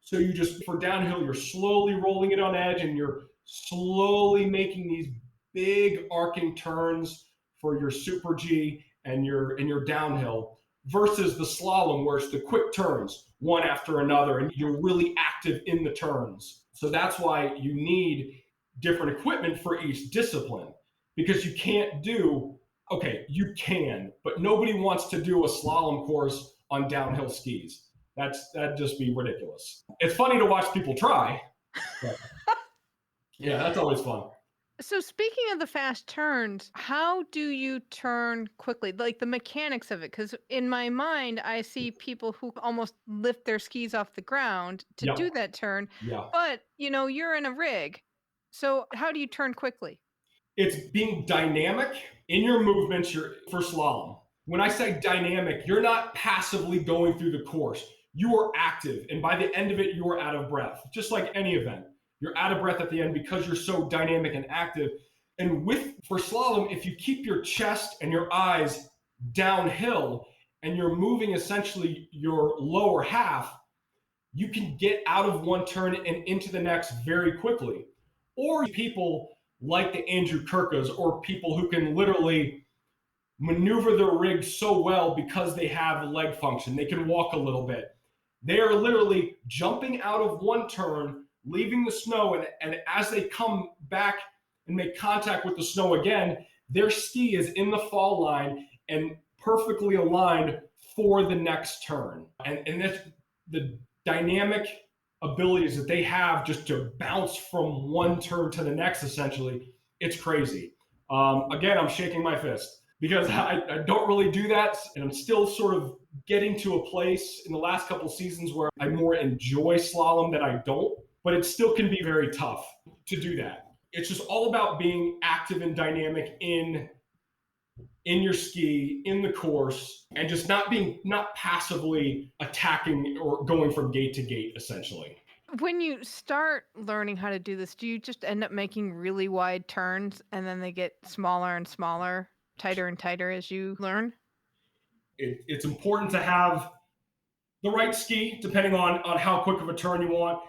[SPEAKER 6] So for downhill, you're slowly rolling it on edge, and you're slowly making these big arcing turns for your Super G and your downhill, versus the slalom where it's the quick turns one after another, and you're really active in the turns. So that's why you need different equipment for each discipline, because you can, but nobody wants to do a slalom course on downhill skis. That'd just be ridiculous. It's funny to watch people try. But yeah, that's always fun.
[SPEAKER 4] So speaking of the fast turns, how do you turn quickly? Like the mechanics of it, because in my mind, I see people who almost lift their skis off the ground to do that turn.
[SPEAKER 6] Yeah.
[SPEAKER 4] But, you're in a rig. So how do you turn quickly?
[SPEAKER 6] It's being dynamic in your movements for slalom. When I say dynamic, you're not passively going through the course. You are active, and by the end of it, you are out of breath, just like any event. You're out of breath at the end because you're so dynamic and active. And for slalom, if you keep your chest and your eyes downhill and you're moving essentially your lower half, you can get out of one turn and into the next very quickly. Or people like the Andrew Kirkas, or people who can literally maneuver their rig so well because they have leg function. They can walk a little bit. They are literally jumping out of one turn, leaving the snow, and as they come back and make contact with the snow again, their ski is in the fall line and perfectly aligned for the next turn. And that's the dynamic abilities that they have just to bounce from one turn to the next, essentially. It's crazy. Again, I'm shaking my fist because I don't really do that, and I'm still sort of getting to a place in the last couple of seasons where I more enjoy slalom than I don't. But it still can be very tough to do that. It's just all about being active and dynamic in your ski, in the course, and just not passively attacking or going from gate to gate, essentially.
[SPEAKER 4] When you start learning how to do this, do you just end up making really wide turns and then they get smaller and smaller, tighter and tighter as you learn?
[SPEAKER 6] It's important to have the right ski, depending on how quick of a turn you want,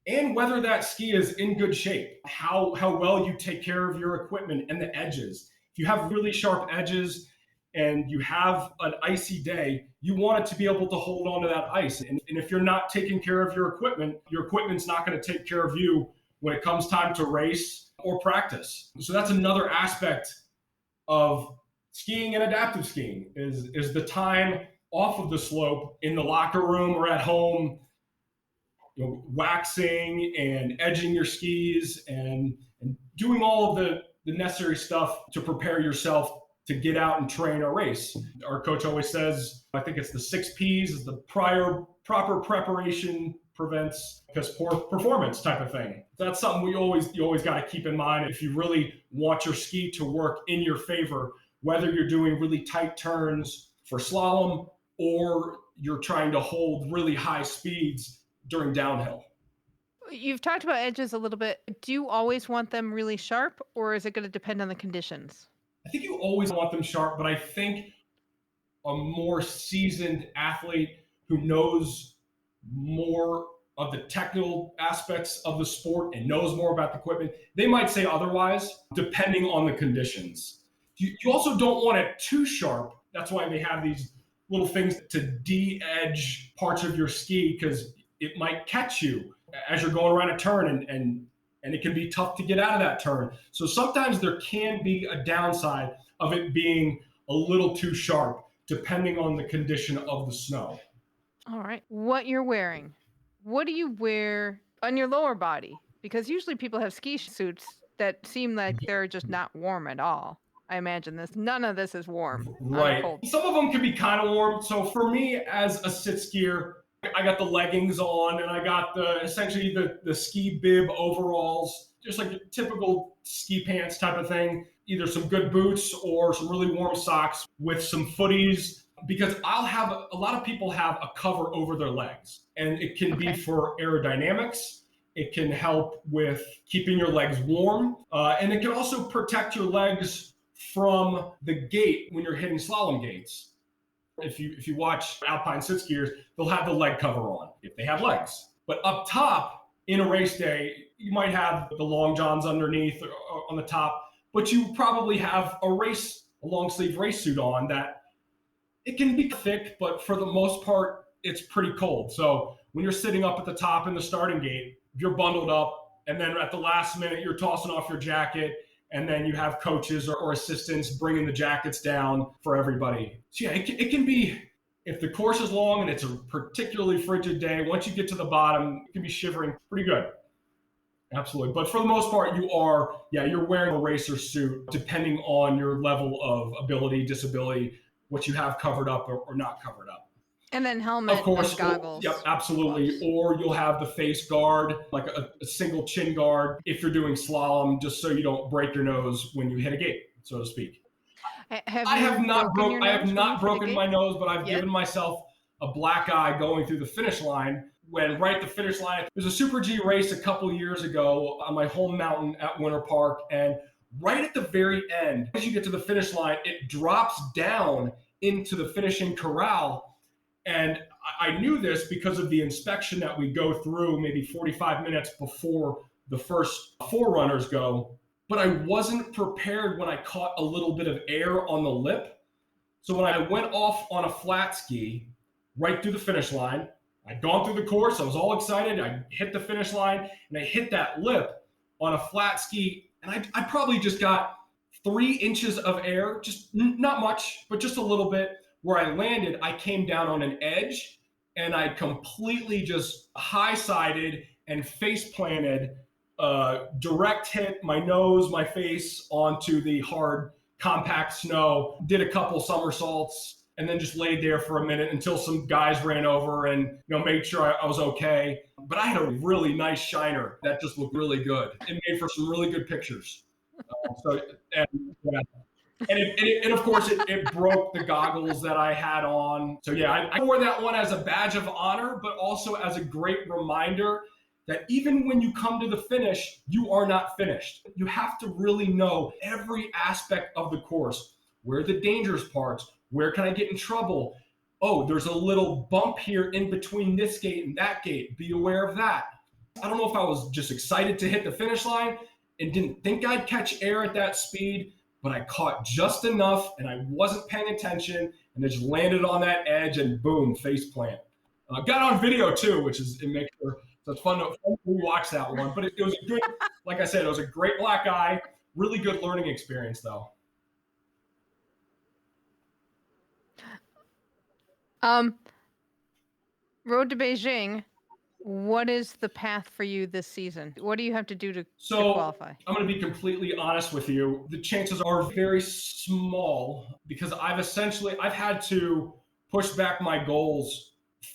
[SPEAKER 6] and whether that ski is in good shape, how well you take care of your equipment and the edges. If you have really sharp edges and you have an icy day, you want it to be able to hold on to that ice. And if you're not taking care of your equipment's not going to take care of you when it comes time to race or practice. So that's another aspect of skiing and adaptive skiing is the time off of the slope in the locker room or at home, waxing and edging your skis and doing all of the necessary stuff to prepare yourself to get out and train or race. Our coach always says, I think it's the 6 Ps, is the proper preparation prevents poor performance type of thing. That's something you always got to keep in mind if you really want your ski to work in your favor, whether you're doing really tight turns for slalom or you're trying to hold really high speeds during downhill.
[SPEAKER 4] You've talked about edges a little bit. Do you always want them really sharp, or is it going to depend on the conditions?
[SPEAKER 6] I think you always want them sharp, but I think a more seasoned athlete who knows more of the technical aspects of the sport and knows more about the equipment, they might say otherwise, depending on the conditions. You also don't want it too sharp. That's why they have these little things to de-edge parts of your ski, because it might catch you as you're going around a turn, and it can be tough to get out of that turn. So sometimes there can be a downside of it being a little too sharp, depending on the condition of the snow.
[SPEAKER 4] All right. What you're wearing. What do you wear on your lower body? Because usually people have ski suits that seem like they're just not warm at all. I imagine none of this is warm.
[SPEAKER 6] Right. Some of them can be kind of warm. So for me, as a sit skier, I got the leggings on, and I got essentially the ski bib overalls, just like a typical ski pants type of thing. Either some good boots or some really warm socks with some footies. because a lot of people have a cover over their legs, and it can be for aerodynamics. It can help with keeping your legs warm, and it can also protect your legs from the gate when you're hitting slalom gates. If you watch Alpine sit skiers, they'll have the leg cover on if they have legs. But up top in a race day, you might have the long johns underneath or on the top, but you probably have a long sleeve race suit on that it can be thick, but for the most part, it's pretty cold. So when you're sitting up at the top in the starting gate, you're bundled up, and then at the last minute, you're tossing off your jacket, and then you have coaches or assistants bringing the jackets down for everybody. So yeah, it can be, if the course is long and it's a particularly frigid day, once you get to the bottom, you can be shivering pretty good. Absolutely. But for the most part, you're wearing a racer suit depending on your level of ability, disability, what you have covered up or not covered up.
[SPEAKER 4] And then helmet,
[SPEAKER 6] of course,
[SPEAKER 4] and goggles.
[SPEAKER 6] Yep, absolutely.
[SPEAKER 4] Gloves.
[SPEAKER 6] Or you'll have the face guard, like a single chin guard, if you're doing slalom, just so you don't break your nose when you hit a gate, so to speak. I have not broken my nose, but I've given myself a black eye going through the finish line. When right at the finish line, there's a Super G race a couple years ago on my home mountain at Winter Park, and right at the very end, as you get to the finish line, it drops down into the finishing corral. And I knew this because of the inspection that we go through maybe 45 minutes before the first 4 runners go, but I wasn't prepared when I caught a little bit of air on the lip. So when I went off on a flat ski right through the finish line, I'd gone through the course, I was all excited, I hit the finish line, and I hit that lip on a flat ski, and I probably just got 3 inches of air, just not much, but just a little bit. Where I landed, I came down on an edge, and I completely just high-sided and face-planted, direct hit my nose, my face onto the hard, compact snow, did a couple somersaults, and then just laid there for a minute until some guys ran over and made sure I was okay. But I had a really nice shiner that just looked really good. It made for some really good pictures. And of course, it broke the goggles that I had on. So yeah, I wore that one as a badge of honor, but also as a great reminder that even when you come to the finish, you are not finished. You have to really know every aspect of the course. Where are the dangerous parts? Where can I get in trouble? Oh, there's a little bump here in between this gate and that gate. Be aware of that. I don't know if I was just excited to hit the finish line and didn't think I'd catch air at that speed, but I caught just enough and I wasn't paying attention and it just landed on that edge and boom, face plant. Got on video too, which is, it makes sure, so it's fun to watch that one. But it was a good, like I said, it was a great black eye, really good learning experience though.
[SPEAKER 4] Road to Beijing, what is the path for you this season? What do you have to do to qualify?
[SPEAKER 6] I'm going to be completely honest with you. The chances are very small because I've had to push back my goals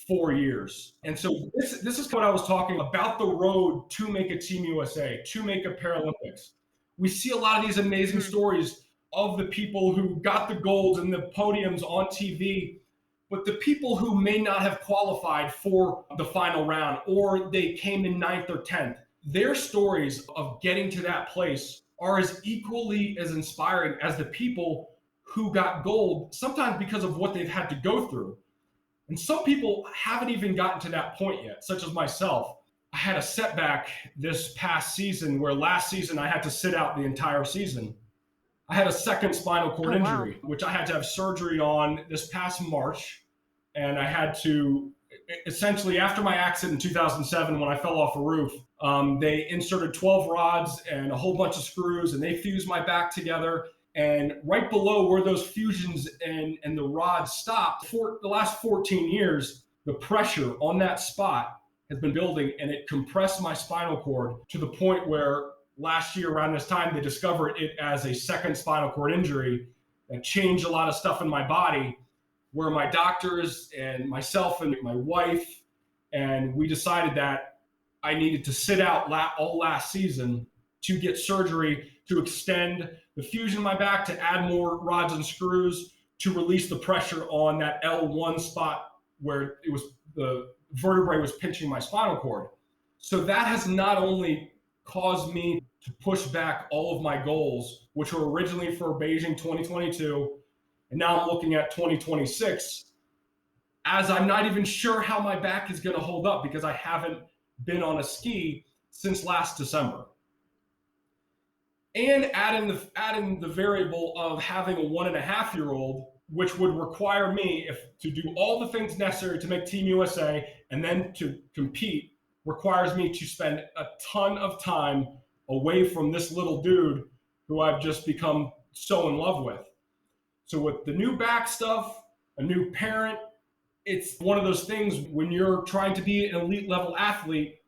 [SPEAKER 6] 4 years. And so this is what I was talking about the road to make a Team USA, to make a Paralympics. We see a lot of these amazing stories of the people who got the golds and the podiums on TV, but the people who may not have qualified for the final round or they came in 9th or 10th, their stories of getting to that place are as equally as inspiring as the people who got gold, sometimes because of what they've had to go through. And some people haven't even gotten to that point yet, such as myself. I had a setback this past season where last season I had to sit out the entire season. I had a second spinal cord injury, which I had to have surgery on this past March. And I had to, essentially after my accident in 2007, when I fell off a roof, they inserted 12 rods and a whole bunch of screws and they fused my back together. And right below where those fusions and the rods stopped, for the last 14 years, the pressure on that spot has been building and it compressed my spinal cord to the point where last year around this time, they discovered it as a second spinal cord injury that changed a lot of stuff in my body, where my doctors and myself and my wife, and we decided that I needed to sit out all last season to get surgery to extend the fusion in my back, to add more rods and screws, to release the pressure on that L1 spot where it was the vertebrae was pinching my spinal cord. So that has not only caused me to push back all of my goals, which were originally for Beijing 2022, and now I'm looking at 2026, as I'm not even sure how my back is going to hold up because I haven't been on a ski since last December. And adding the variable of having a 1.5-year-old, which would require me to do all the things necessary to make Team USA and then to compete, requires me to spend a ton of time away from this little dude who I've just become so in love with. So with the new back stuff, a new parent, it's one of those things when you're trying to be an elite level athlete,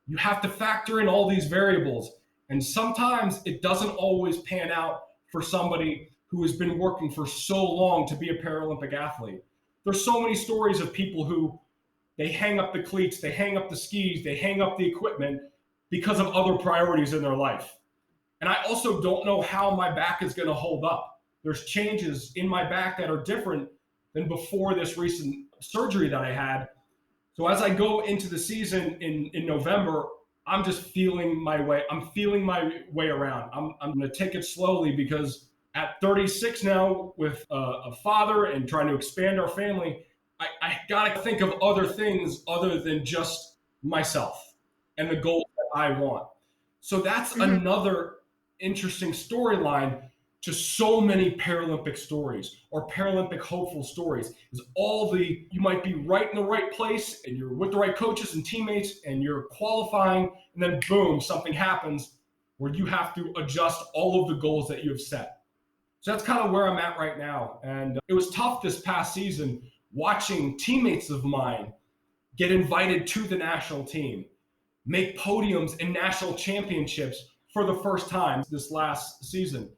[SPEAKER 6] you have to factor in all these variables. And sometimes it doesn't always pan out for somebody who has been working for so long to be a Paralympic athlete. There's so many stories of people who they hang up the cleats, they hang up the skis, they hang up the equipment because of other priorities in their life. And I also don't know how my back is going to hold up. There's changes in my back that are different than before this recent surgery that I had. So as I go into the season in November, I'm just feeling my way. I'm feeling my way around. I'm going to take it slowly because at 36 now, with a father and trying to expand our family, I got to think of other things other than just myself and the goals that I want. So that's another interesting storyline to so many Paralympic stories or Paralympic hopeful stories is you might be right in the right place and you're with the right coaches and teammates and you're qualifying, and then boom, something happens where you have to adjust all of the goals that you have set. So that's kind of where I'm at right now. And it was tough this past season watching teammates of mine get invited to the national team, make podiums in national championships for the first time this last season.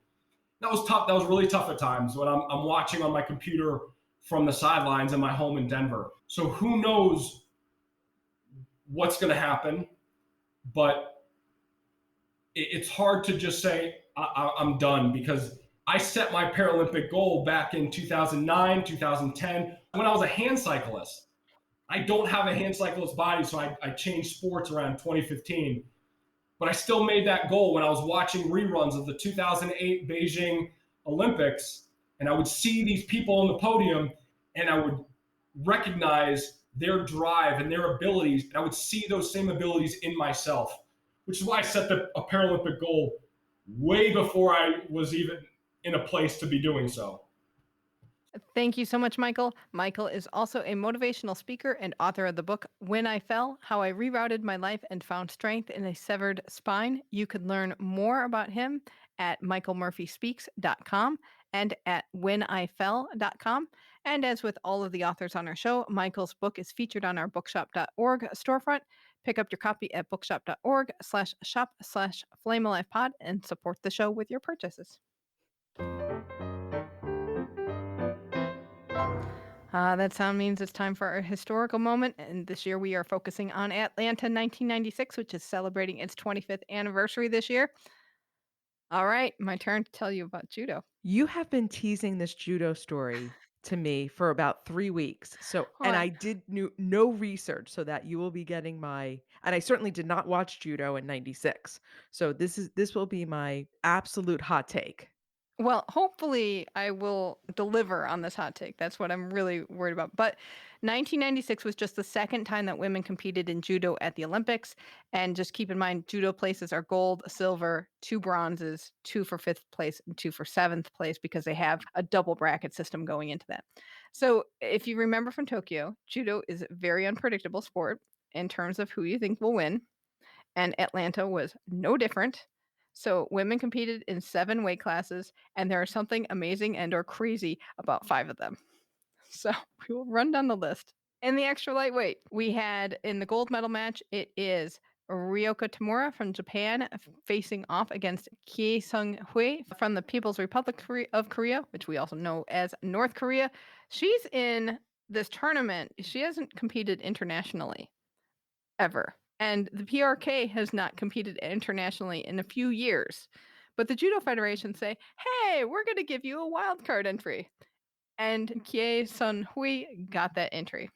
[SPEAKER 6] That was tough. That was really tough at times when I'm watching on my computer from the sidelines in my home in Denver. So who knows what's going to happen, but it's hard to just say I'm done because I set my Paralympic goal back in 2009, 2010, when I was a hand cyclist. I don't have a hand cyclist body, so I changed sports around 2015. But I still made that goal when I was watching reruns of the 2008 Beijing Olympics, and I would see these people on the podium, and I would recognize their drive and their abilities, and I would see those same abilities in myself, which is why I set a Paralympic goal way before I was even in a place to be doing so.
[SPEAKER 4] Thank you so much, Michael. Michael is also a motivational speaker and author of the book, When I Fell, How I Rerouted My Life and Found Strength in a Severed Spine. You can learn more about him at michaelmurphyspeaks.com and at whenifell.com. And as with all of the authors on our show, Michael's book is featured on our bookshop.org storefront. Pick up your copy at bookshop.org/shop/flamealivepod and support the show with your purchases. That sound means it's time for our historical moment, and this year we are focusing on Atlanta 1996, which is celebrating its 25th anniversary this year. All right, my turn to tell you about judo.
[SPEAKER 5] You have been teasing this judo story to me for about 3 weeks. And I did no research so that you will be getting and I certainly did not watch judo in 96. So this will be my absolute hot take.
[SPEAKER 4] Well, hopefully I will deliver on this hot take. That's what I'm really worried about. But 1996 was just the second time that women competed in judo at the Olympics. And just keep in mind, judo places are gold, silver, 2 bronzes, 2 for 5th place, and 2 for 7th place because they have a double bracket system going into that. So if you remember from Tokyo, judo is a very unpredictable sport in terms of who you think will win. And Atlanta was no different. So women competed in 7 weight classes, and there is something amazing and or crazy about 5 of them. So we will run down the list. In the extra lightweight, we had in the gold medal match, it is Ryoka Tamura from Japan facing off against Kie Sung-hui from the People's Republic of Korea, which we also know as North Korea. She's in this tournament. She hasn't competed internationally ever. And the PRK has not competed internationally in a few years. But the Judo Federation say, hey, we're going to give you a wild card entry. And Kie Sun Hui got that entry.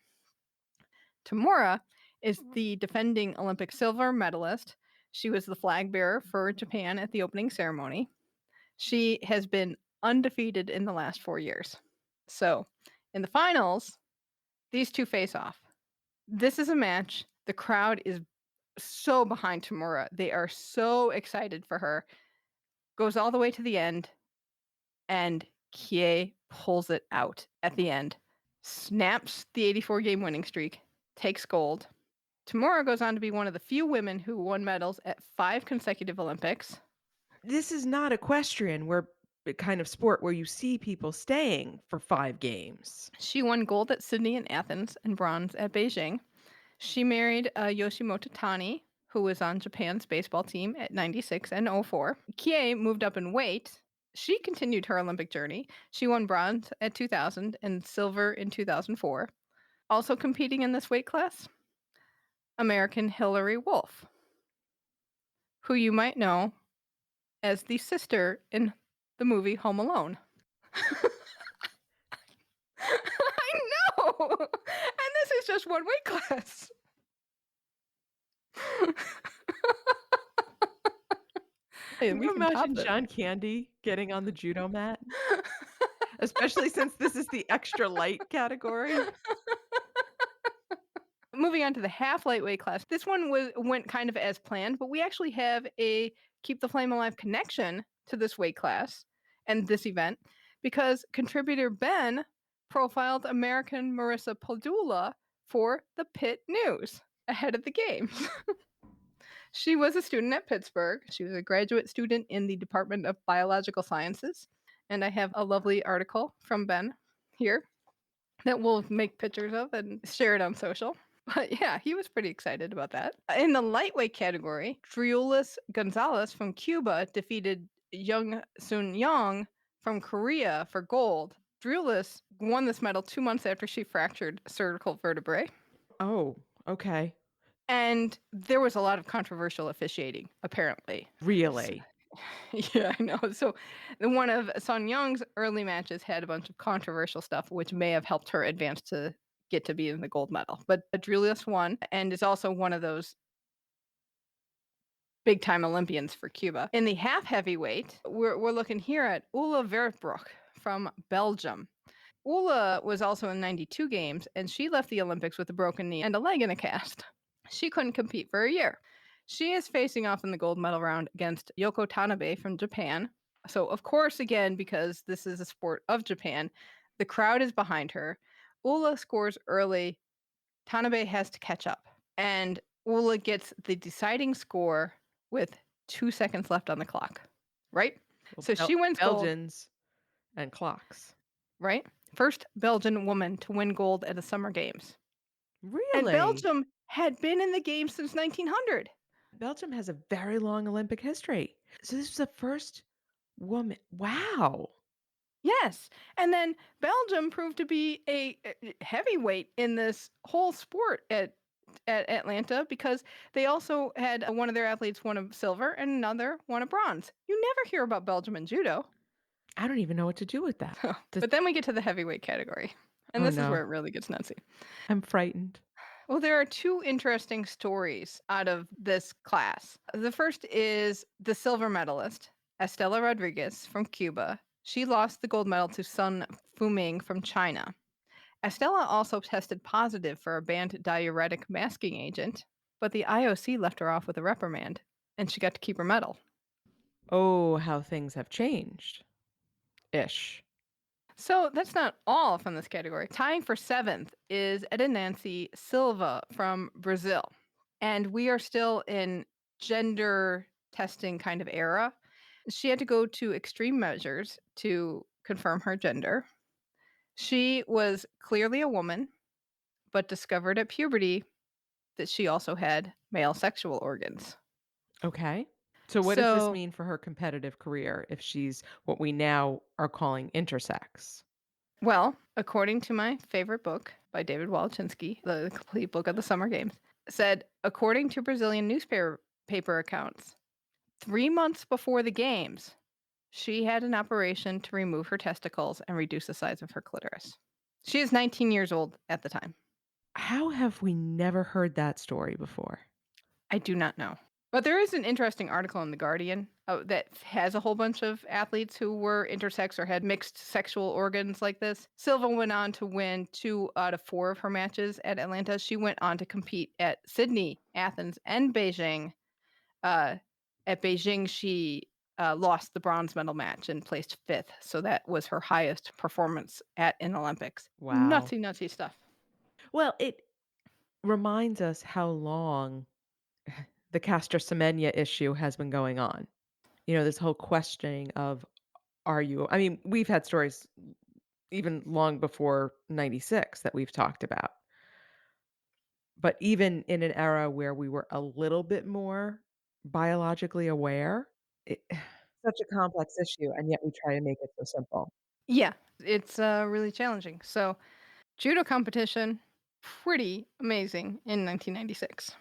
[SPEAKER 4] Tamura is the defending Olympic silver medalist. She was the flag bearer for Japan at the opening ceremony. She has been undefeated in the last 4 years. So, in the finals, these two face off. This is a match. The crowd is so behind Tamura. They are so excited for her. Goes all the way to the end, and Kie pulls it out at the end. Snaps the 84-game winning streak, takes gold. Tamura goes on to be one of the few women who won medals at 5 consecutive Olympics.
[SPEAKER 5] This is not equestrian, where kind of sport where you see people staying for 5 games.
[SPEAKER 4] She won gold at Sydney and Athens and bronze at Beijing. She married Yoshimoto Tani, who was on Japan's baseball team at 96 and 04. Kie moved up in weight. She continued her Olympic journey. She won bronze at 2000 and silver in 2004. Also competing in this weight class, American Hillary Wolf, who you might know as the sister in the movie Home Alone. I know! And this is just one weight class.
[SPEAKER 5] Can you imagine John Candy getting on the judo mat? Especially since this is the extra light category.
[SPEAKER 4] Moving on to the half lightweight class. This one went kind of as planned, but we actually have a Keep the Flame Alive connection to this weight class and this event because contributor Ben profiled American Marissa Padula for the Pitt News ahead of the games. She was a student at Pittsburgh. She was a graduate student in the Department of Biological Sciences. And I have a lovely article from Ben here that we'll make pictures of and share it on social. But yeah, he was pretty excited about that. In the lightweight category, Driulis Gonzalez from Cuba defeated Young Sun Young from Korea for gold. Driulis won this medal 2 months after she fractured cervical vertebrae.
[SPEAKER 5] Oh, okay.
[SPEAKER 4] And there was a lot of controversial officiating, apparently.
[SPEAKER 5] Really?
[SPEAKER 4] Yeah, I know. So one of Sun Young's early matches had a bunch of controversial stuff, which may have helped her advance to get to be in the gold medal. But Julius won and is also one of those big-time Olympians for Cuba. In the half heavyweight, we're looking here at Ulla Vertbroek from Belgium. Ulla was also in 92 games, and she left the Olympics with a broken knee and a leg in a cast. She couldn't compete for a year. She is facing off in the gold medal round against Yoko Tanabe from Japan. So, of course, again, because this is a sport of Japan, the crowd is behind her. Ulla scores early. Tanabe has to catch up. And Ulla gets the deciding score with 2 seconds left on the clock. Right?
[SPEAKER 5] Well,
[SPEAKER 4] so she wins gold.
[SPEAKER 5] Belgians and clocks.
[SPEAKER 4] Right? First Belgian woman to win gold at the Summer Games.
[SPEAKER 5] Really?
[SPEAKER 4] And Belgium had been in the games since 1900.
[SPEAKER 5] Belgium has a very long Olympic history. So this was the first woman. Wow.
[SPEAKER 4] Yes. And then Belgium proved to be a heavyweight in this whole sport at Atlanta because they also had one of their athletes won a silver and another won a bronze. You never hear about Belgium in judo.
[SPEAKER 5] I don't even know what to do with that.
[SPEAKER 4] But then we get to the heavyweight category. And this is where it really gets nutsy.
[SPEAKER 5] I'm frightened.
[SPEAKER 4] Well, there are two interesting stories out of this class. The first is the silver medalist, Estella Rodriguez from Cuba. She lost the gold medal to Sun Fuming from China. Estella also tested positive for a banned diuretic masking agent, but the IOC left her off with a reprimand, and she got to keep her medal.
[SPEAKER 5] Oh, how things have changed. Ish.
[SPEAKER 4] So that's not all from this category. Tying for 7th is Edda Silva from Brazil. And we are still in gender testing kind of era. She had to go to extreme measures to confirm her gender. She was clearly a woman, but discovered at puberty that she also had male sexual organs.
[SPEAKER 5] Okay. So what does this mean for her competitive career if she's what we now are calling intersex?
[SPEAKER 4] Well, according to my favorite book by David Walachinsky, the complete book of the Summer Games, said, according to Brazilian newspaper accounts, 3 months before the games, She had an operation to remove her testicles and reduce the size of her clitoris. She is 19 years old at the time.
[SPEAKER 5] How have we never heard that story before?
[SPEAKER 4] I do not know. But there is an interesting article in The Guardian that has a whole bunch of athletes who were intersex or had mixed sexual organs like this. Silva went on to win 2 out of 4 of her matches at Atlanta. She went on to compete at Sydney, Athens, and Beijing. At Beijing, she lost the bronze medal match and placed 5th. So that was her highest performance at an Olympics.
[SPEAKER 5] Wow.
[SPEAKER 4] Nutsy stuff.
[SPEAKER 5] Well, it reminds us how long the Castor Semenya issue has been going on. You know, this whole questioning of, are you, I mean, we've had stories even long before 96 that we've talked about. But even in an era where we were a little bit more biologically aware, such a complex issue, and yet we try to make it so simple.
[SPEAKER 4] Yeah, it's really challenging. So, judo competition, pretty amazing in 1996.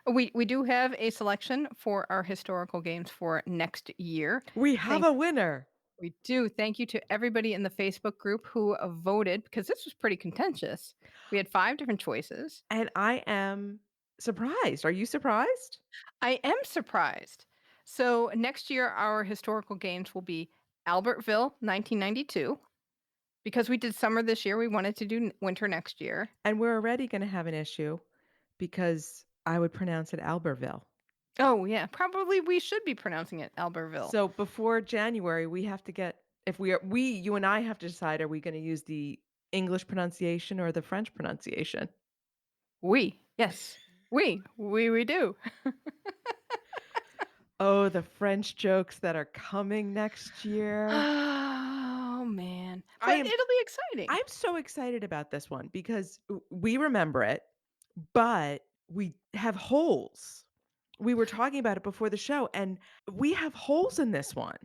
[SPEAKER 4] We do have a selection for our historical games for next year.
[SPEAKER 5] We have a winner.
[SPEAKER 4] We do. Thank you to everybody in the Facebook group who voted because this was pretty contentious. We had 5 different choices.
[SPEAKER 5] And I am surprised. Are you surprised?
[SPEAKER 4] I am surprised. So next year, our historical games will be Albertville, 1992. Because we did summer this year, we wanted to do winter next year.
[SPEAKER 5] And we're already going to have an issue because I would pronounce it Albertville.
[SPEAKER 4] Oh, yeah. Probably we should be pronouncing it Albertville.
[SPEAKER 5] So before January, we have to get, if you and I have to decide, are we going to use the English pronunciation or the French pronunciation?
[SPEAKER 4] Yes. We do.
[SPEAKER 5] Oh, the French jokes that are coming next year.
[SPEAKER 4] Oh, man. But
[SPEAKER 5] I am-
[SPEAKER 4] it'll be exciting.
[SPEAKER 5] I'm so excited about this one because we remember it, but we have holes. We were talking about it before the show, and we have holes in this one.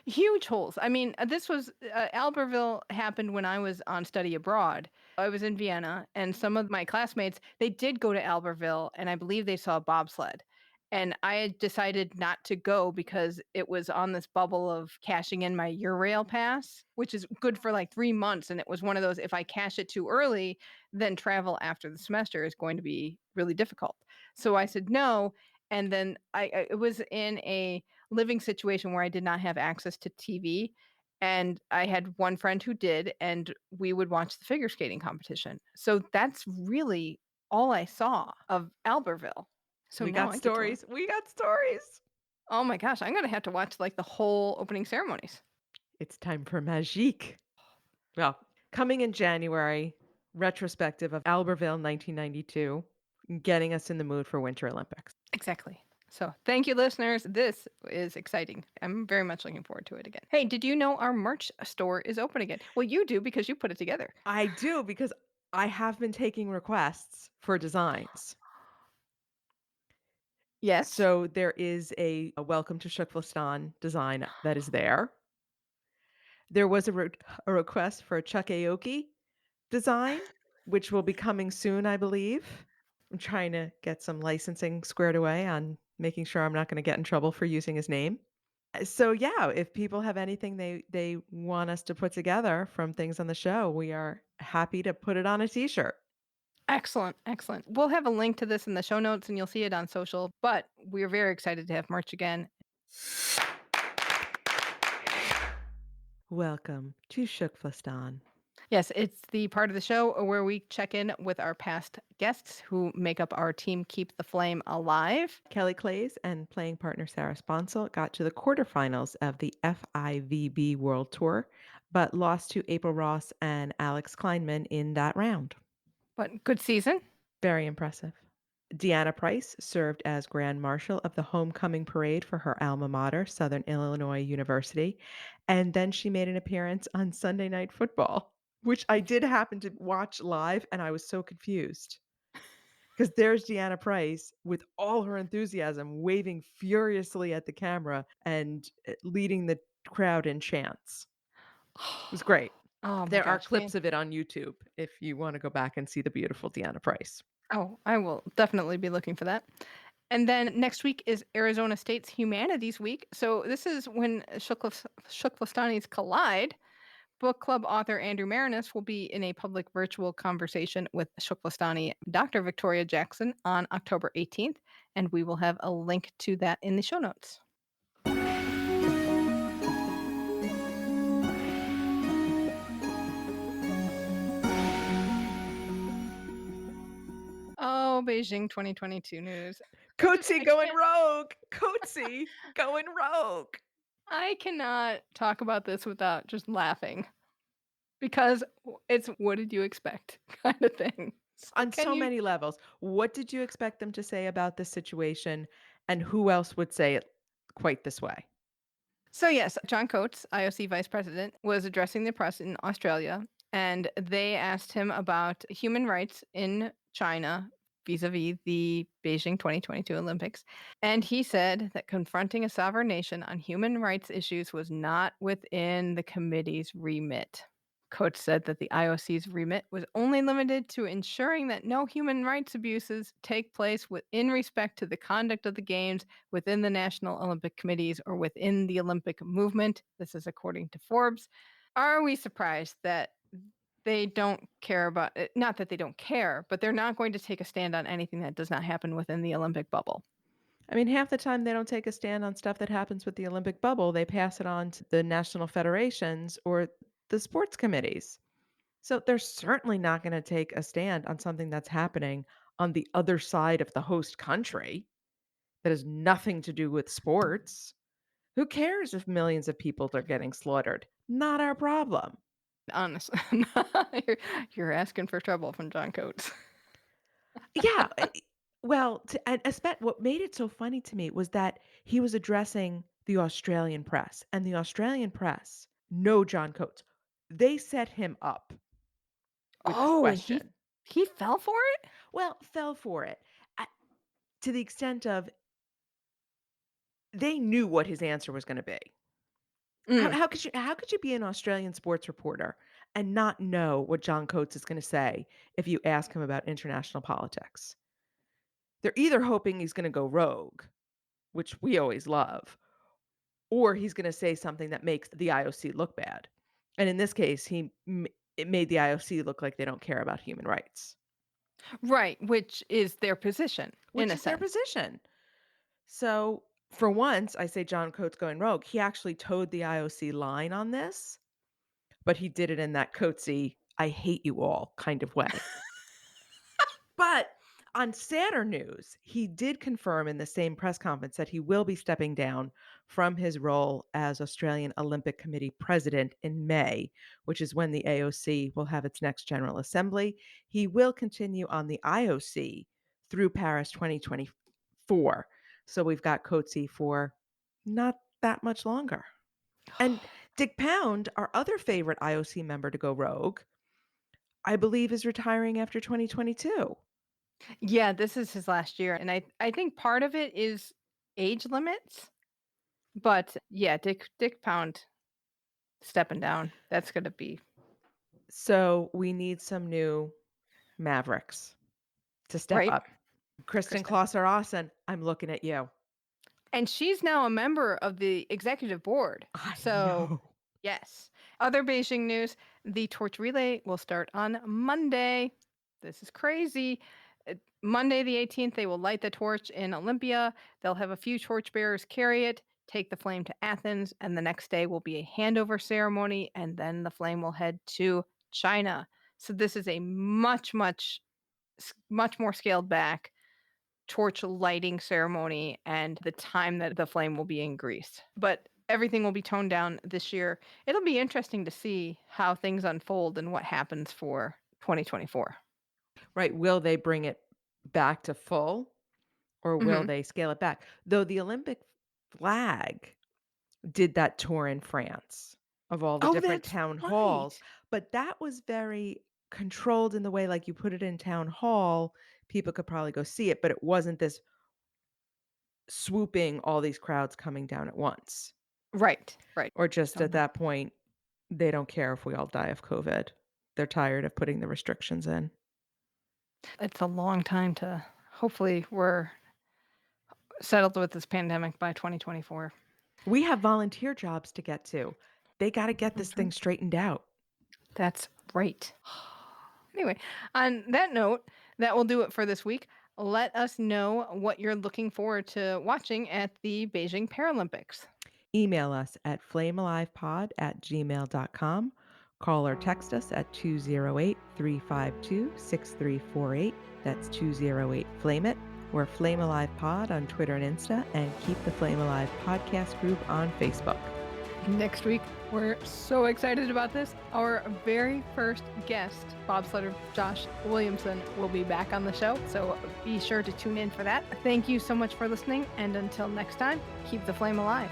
[SPEAKER 4] Huge holes. I mean, this was Albertville happened when I was on study abroad. I was in Vienna, and some of my classmates they did go to Albertville, and I believe they saw a bobsled. And I had decided not to go because it was on this bubble of cashing in my Eurail pass, which is good for like 3 months. And it was one of those if I cash it too early, then travel after the semester is going to be really difficult. So I said no. And then I it was in a living situation where I did not have access to TV. And I had one friend who did, and we would watch the figure skating competition. So that's really all I saw of Albertville. So
[SPEAKER 5] we
[SPEAKER 4] now
[SPEAKER 5] got stories. We got stories.
[SPEAKER 4] Oh my gosh, I'm gonna have to watch like the whole opening ceremonies.
[SPEAKER 5] It's time for Magique. Well, coming in January, retrospective of Albertville 1992, getting us in the mood for Winter Olympics.
[SPEAKER 4] Exactly. So thank you, listeners. This is exciting. I'm very much looking forward to it again. Hey, did you know our merch store is open again? Well, you do because you put it together.
[SPEAKER 5] I do because I have been taking requests for designs.
[SPEAKER 4] Yes.
[SPEAKER 5] So there is a Welcome to Shuklistan design that is there. There was a request for a Chuck Aoki design, which will be coming soon, I believe. I'm trying to get some licensing squared away on making sure I'm not going to get in trouble for using his name. So yeah, if people have anything they want us to put together from things on the show, we are happy to put it on a t-shirt.
[SPEAKER 4] Excellent. We'll have a link to this in the show notes and you'll see it on social, but we're very excited to have merch again.
[SPEAKER 5] Welcome to Shuklistan.
[SPEAKER 4] Yes, it's the part of the show where we check in with our past guests who make up our team Keep the Flame Alive.
[SPEAKER 5] Kelly Clays and playing partner Sarah Sponsel got to the quarterfinals of the FIVB World Tour, but lost to April Ross and Alex Kleinman in that round.
[SPEAKER 4] But good season.
[SPEAKER 5] Very impressive. Deanna Price served as Grand Marshal of the homecoming parade for her alma mater, Southern Illinois University, and then she made an appearance on Sunday Night Football, which I did happen to watch live, and I was so confused. Because there's Deanna Price with all her enthusiasm, waving furiously at the camera and leading the crowd in chants. It was great.
[SPEAKER 4] Oh,
[SPEAKER 5] there are clips of it on YouTube if you want to go back and see the beautiful Deanna Price.
[SPEAKER 4] Oh, I will definitely be looking for that. And then next week is Arizona State's Humanities Week. So this is when Shuklistanis collide. Book club author Andrew Marinus will be in a public virtual conversation with Shuklistani Dr. Victoria Jackson on October 18th, and we will have a link to that in the show notes. Oh, Beijing 2022 news.
[SPEAKER 5] Coatsy going rogue. Coatsy going rogue.
[SPEAKER 4] I cannot talk about this without just laughing because it's what did you expect kind of thing.
[SPEAKER 5] On so many levels. What did you expect them to say about this situation, and who else would say it quite this way?
[SPEAKER 4] So yes, John Coates, IOC vice president, was addressing the press in Australia, and they asked him about human rights in China vis-a-vis the Beijing 2022 Olympics. And he said that confronting a sovereign nation on human rights issues was not within the committee's remit. Coates said that the IOC's remit was only limited to ensuring that no human rights abuses take place in respect to the conduct of the Games within the National Olympic Committees or within the Olympic movement. This is according to Forbes. Are we surprised that they don't care about it? Not that they don't care, but they're not going to take a stand on anything that does not happen within the Olympic bubble.
[SPEAKER 5] I mean, half the time they don't take a stand on stuff that happens with the Olympic bubble. They pass it on to the national federations or the sports committees. So they're certainly not going to take a stand on something that's happening on the other side of the host country that has nothing to do with sports. Who cares if millions of people are getting slaughtered? Not our problem.
[SPEAKER 4] Honestly, you're asking for trouble from John Coates.
[SPEAKER 5] Yeah. Well, and what made it so funny to me was that he was addressing the Australian press, and the Australian press know John Coates. They set him up with this question.
[SPEAKER 4] He fell for it?
[SPEAKER 5] Well, fell for it to the extent of they knew what his answer was going to be. How could you be an Australian sports reporter and not know what John Coates is going to say if you ask him about international politics? They're either hoping he's going to go rogue, which we always love, or he's going to say something that makes the IOC look bad. And in this case, it made the IOC look like they don't care about human rights.
[SPEAKER 4] Right, which is their position, in a sense.
[SPEAKER 5] Their position. So for once, I say John Coates going rogue. He actually towed the IOC line on this, but he did it in that Coatesy, I hate you all kind of way. But on sadder news, he did confirm in the same press conference that he will be stepping down from his role as Australian Olympic Committee president in May, which is when the AOC will have its next General Assembly. He will continue on the IOC through Paris 2024. So we've got Coatesy for not that much longer. And Dick Pound, our other favorite IOC member to go rogue, I believe is retiring after 2022.
[SPEAKER 4] Yeah, this is his last year. And I think part of it is age limits. But yeah, Dick Pound stepping down. That's going to be.
[SPEAKER 5] So we need some new Mavericks to step up. Kristen Klosser-Awson, I'm looking at you.
[SPEAKER 4] And she's now a member of the executive board.
[SPEAKER 5] I know.
[SPEAKER 4] Yes. Other Beijing news, the torch relay will start on Monday. This is crazy. Monday the 18th, they will light the torch in Olympia. They'll have a few torchbearers carry it, take the flame to Athens, and the next day will be a handover ceremony, and then the flame will head to China. So this is a much more scaled back torch lighting ceremony and the time that the flame will be in Greece. But everything will be toned down this year. It'll be interesting to see how things unfold and what happens for 2024.
[SPEAKER 5] Right. Will they bring it back to full or will they scale it back? Though the Olympic flag did that tour in France of all the different town halls, but that was very controlled in the way, like you put it in town hall, people could probably go see it, but it wasn't this swooping all these crowds coming down at once.
[SPEAKER 4] Right.
[SPEAKER 5] Or just at that point, they don't care if we all die of COVID. They're tired of putting the restrictions in.
[SPEAKER 4] It's a long time to, hopefully we're settled with this pandemic by 2024.
[SPEAKER 5] We have volunteer jobs to get to. They got to get this
[SPEAKER 4] Mhm.
[SPEAKER 5] thing straightened out.
[SPEAKER 4] That's right. Anyway, on that note, that will do it for this week. Let us know what you're looking forward to watching at the Beijing Paralympics.
[SPEAKER 5] Email us at flamealivepod@gmail.com. Call or text us at 208-352-6348. That's 208-FLAME-IT. We're Flame Alive Pod on Twitter and Insta, and keep the Flame Alive podcast group on Facebook.
[SPEAKER 4] Next week, we're so excited about this. Our very first guest, bobsledder Josh Williamson, will be back on the show, so be sure to tune in for that. Thank you so much for listening, and until next time, keep the flame alive.